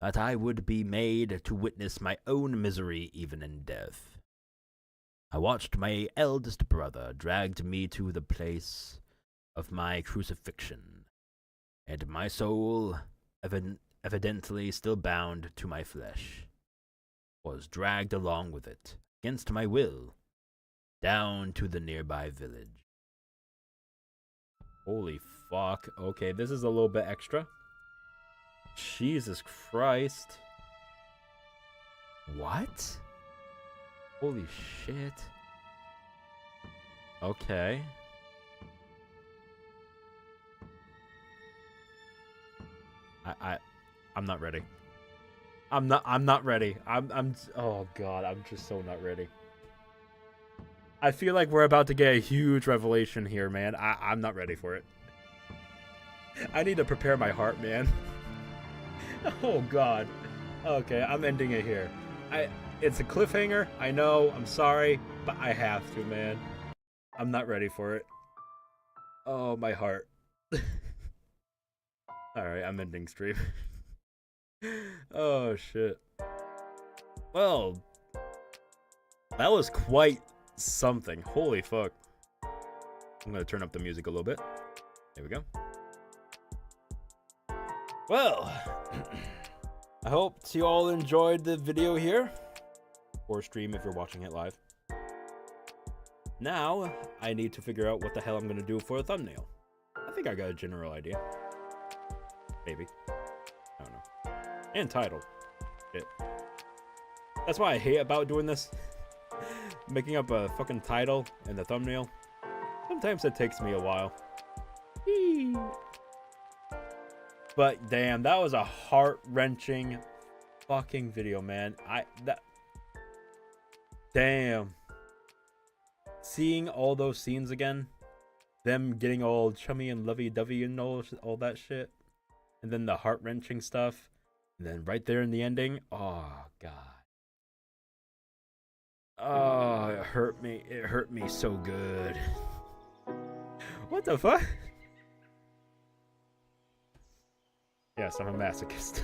that I would be made to witness my own misery even in death? I watched my eldest brother dragged me to the place of my crucifixion, and my soul, evidently still bound to my flesh, was dragged along with it, against my will, down to the nearby village. Holy fuck. Okay, this is a little bit extra. Jesus Christ. What? Holy shit. Okay. I'm not ready. I'm not ready. Oh god, I'm just so not ready. I feel like we're about to get a huge revelation here, man. I'm not ready for it. I need to prepare my heart, man. Oh god. Okay, I'm ending it here. It's a cliffhanger, I know, I'm sorry, but I have to, man. I'm not ready for it. Oh, my heart. Alright, I'm ending stream. Oh, shit. Well, that was quite something. Holy fuck. I'm gonna turn up the music a little bit. There we go. Well, I hope you all enjoyed the video here. Or stream if you're watching it live. Now, I need to figure out what the hell I'm gonna do for a thumbnail. I think I got a general idea. Maybe. I don't know. And title. Shit. That's why I hate about doing this. Making up a fucking title and the thumbnail. Sometimes it takes me a while. But damn, that was a heart-wrenching fucking video, man. Damn. Seeing all those scenes again, them getting all chummy and lovey-dovey and all that shit, and then the heart-wrenching stuff, and then right there in the ending, oh god. Oh, it hurt me. It hurt me so good. What the fuck? Yes, I'm a masochist.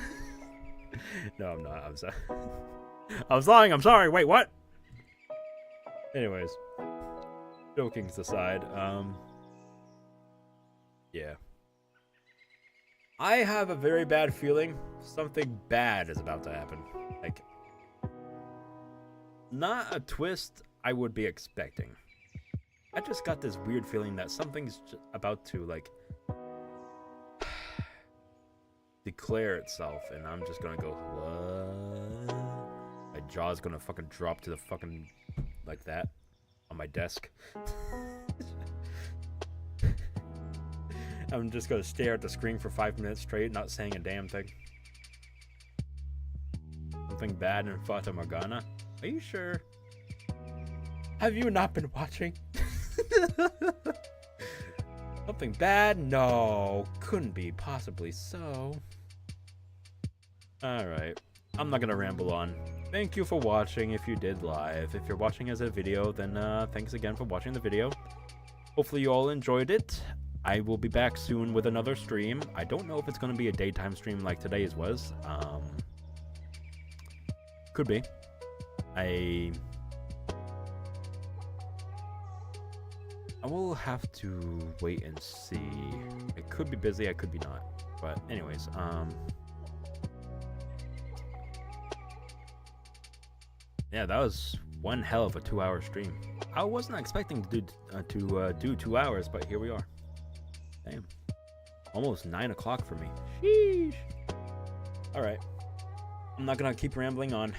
No, I'm not. I'm sorry. I was lying. I'm sorry. Wait, what? Anyways, jokings aside, yeah. I have a very bad feeling something bad is about to happen. Like, not a twist I would be expecting. I just got this weird feeling that something's about to, like, declare itself, and I'm just gonna go, what? My jaw's gonna fucking drop to the fucking, like that, on my desk. I'm just gonna stare at the screen for 5 minutes straight, not saying a damn thing. Something bad in Fata Morgana? Are you sure? Have you not been watching? Something bad? No, couldn't be possibly so. Alright, I'm not gonna ramble on. Thank you for watching if you did live. If you're watching as a video, then thanks again for watching the video. Hopefully you all enjoyed it. I will be back soon with another stream. I don't know if it's going to be a daytime stream like today's was. Could be. I will have to wait and see. I could be busy, I could be not. But anyways, yeah, that was one hell of a 2-hour stream. I wasn't expecting to do 2 hours, but here we are. Damn. Almost 9 o'clock for me. Sheesh. Alright. I'm not gonna keep rambling on.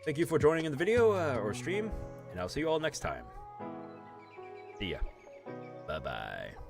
Thank you for joining in the video or stream, and I'll see you all next time. See ya. Bye bye.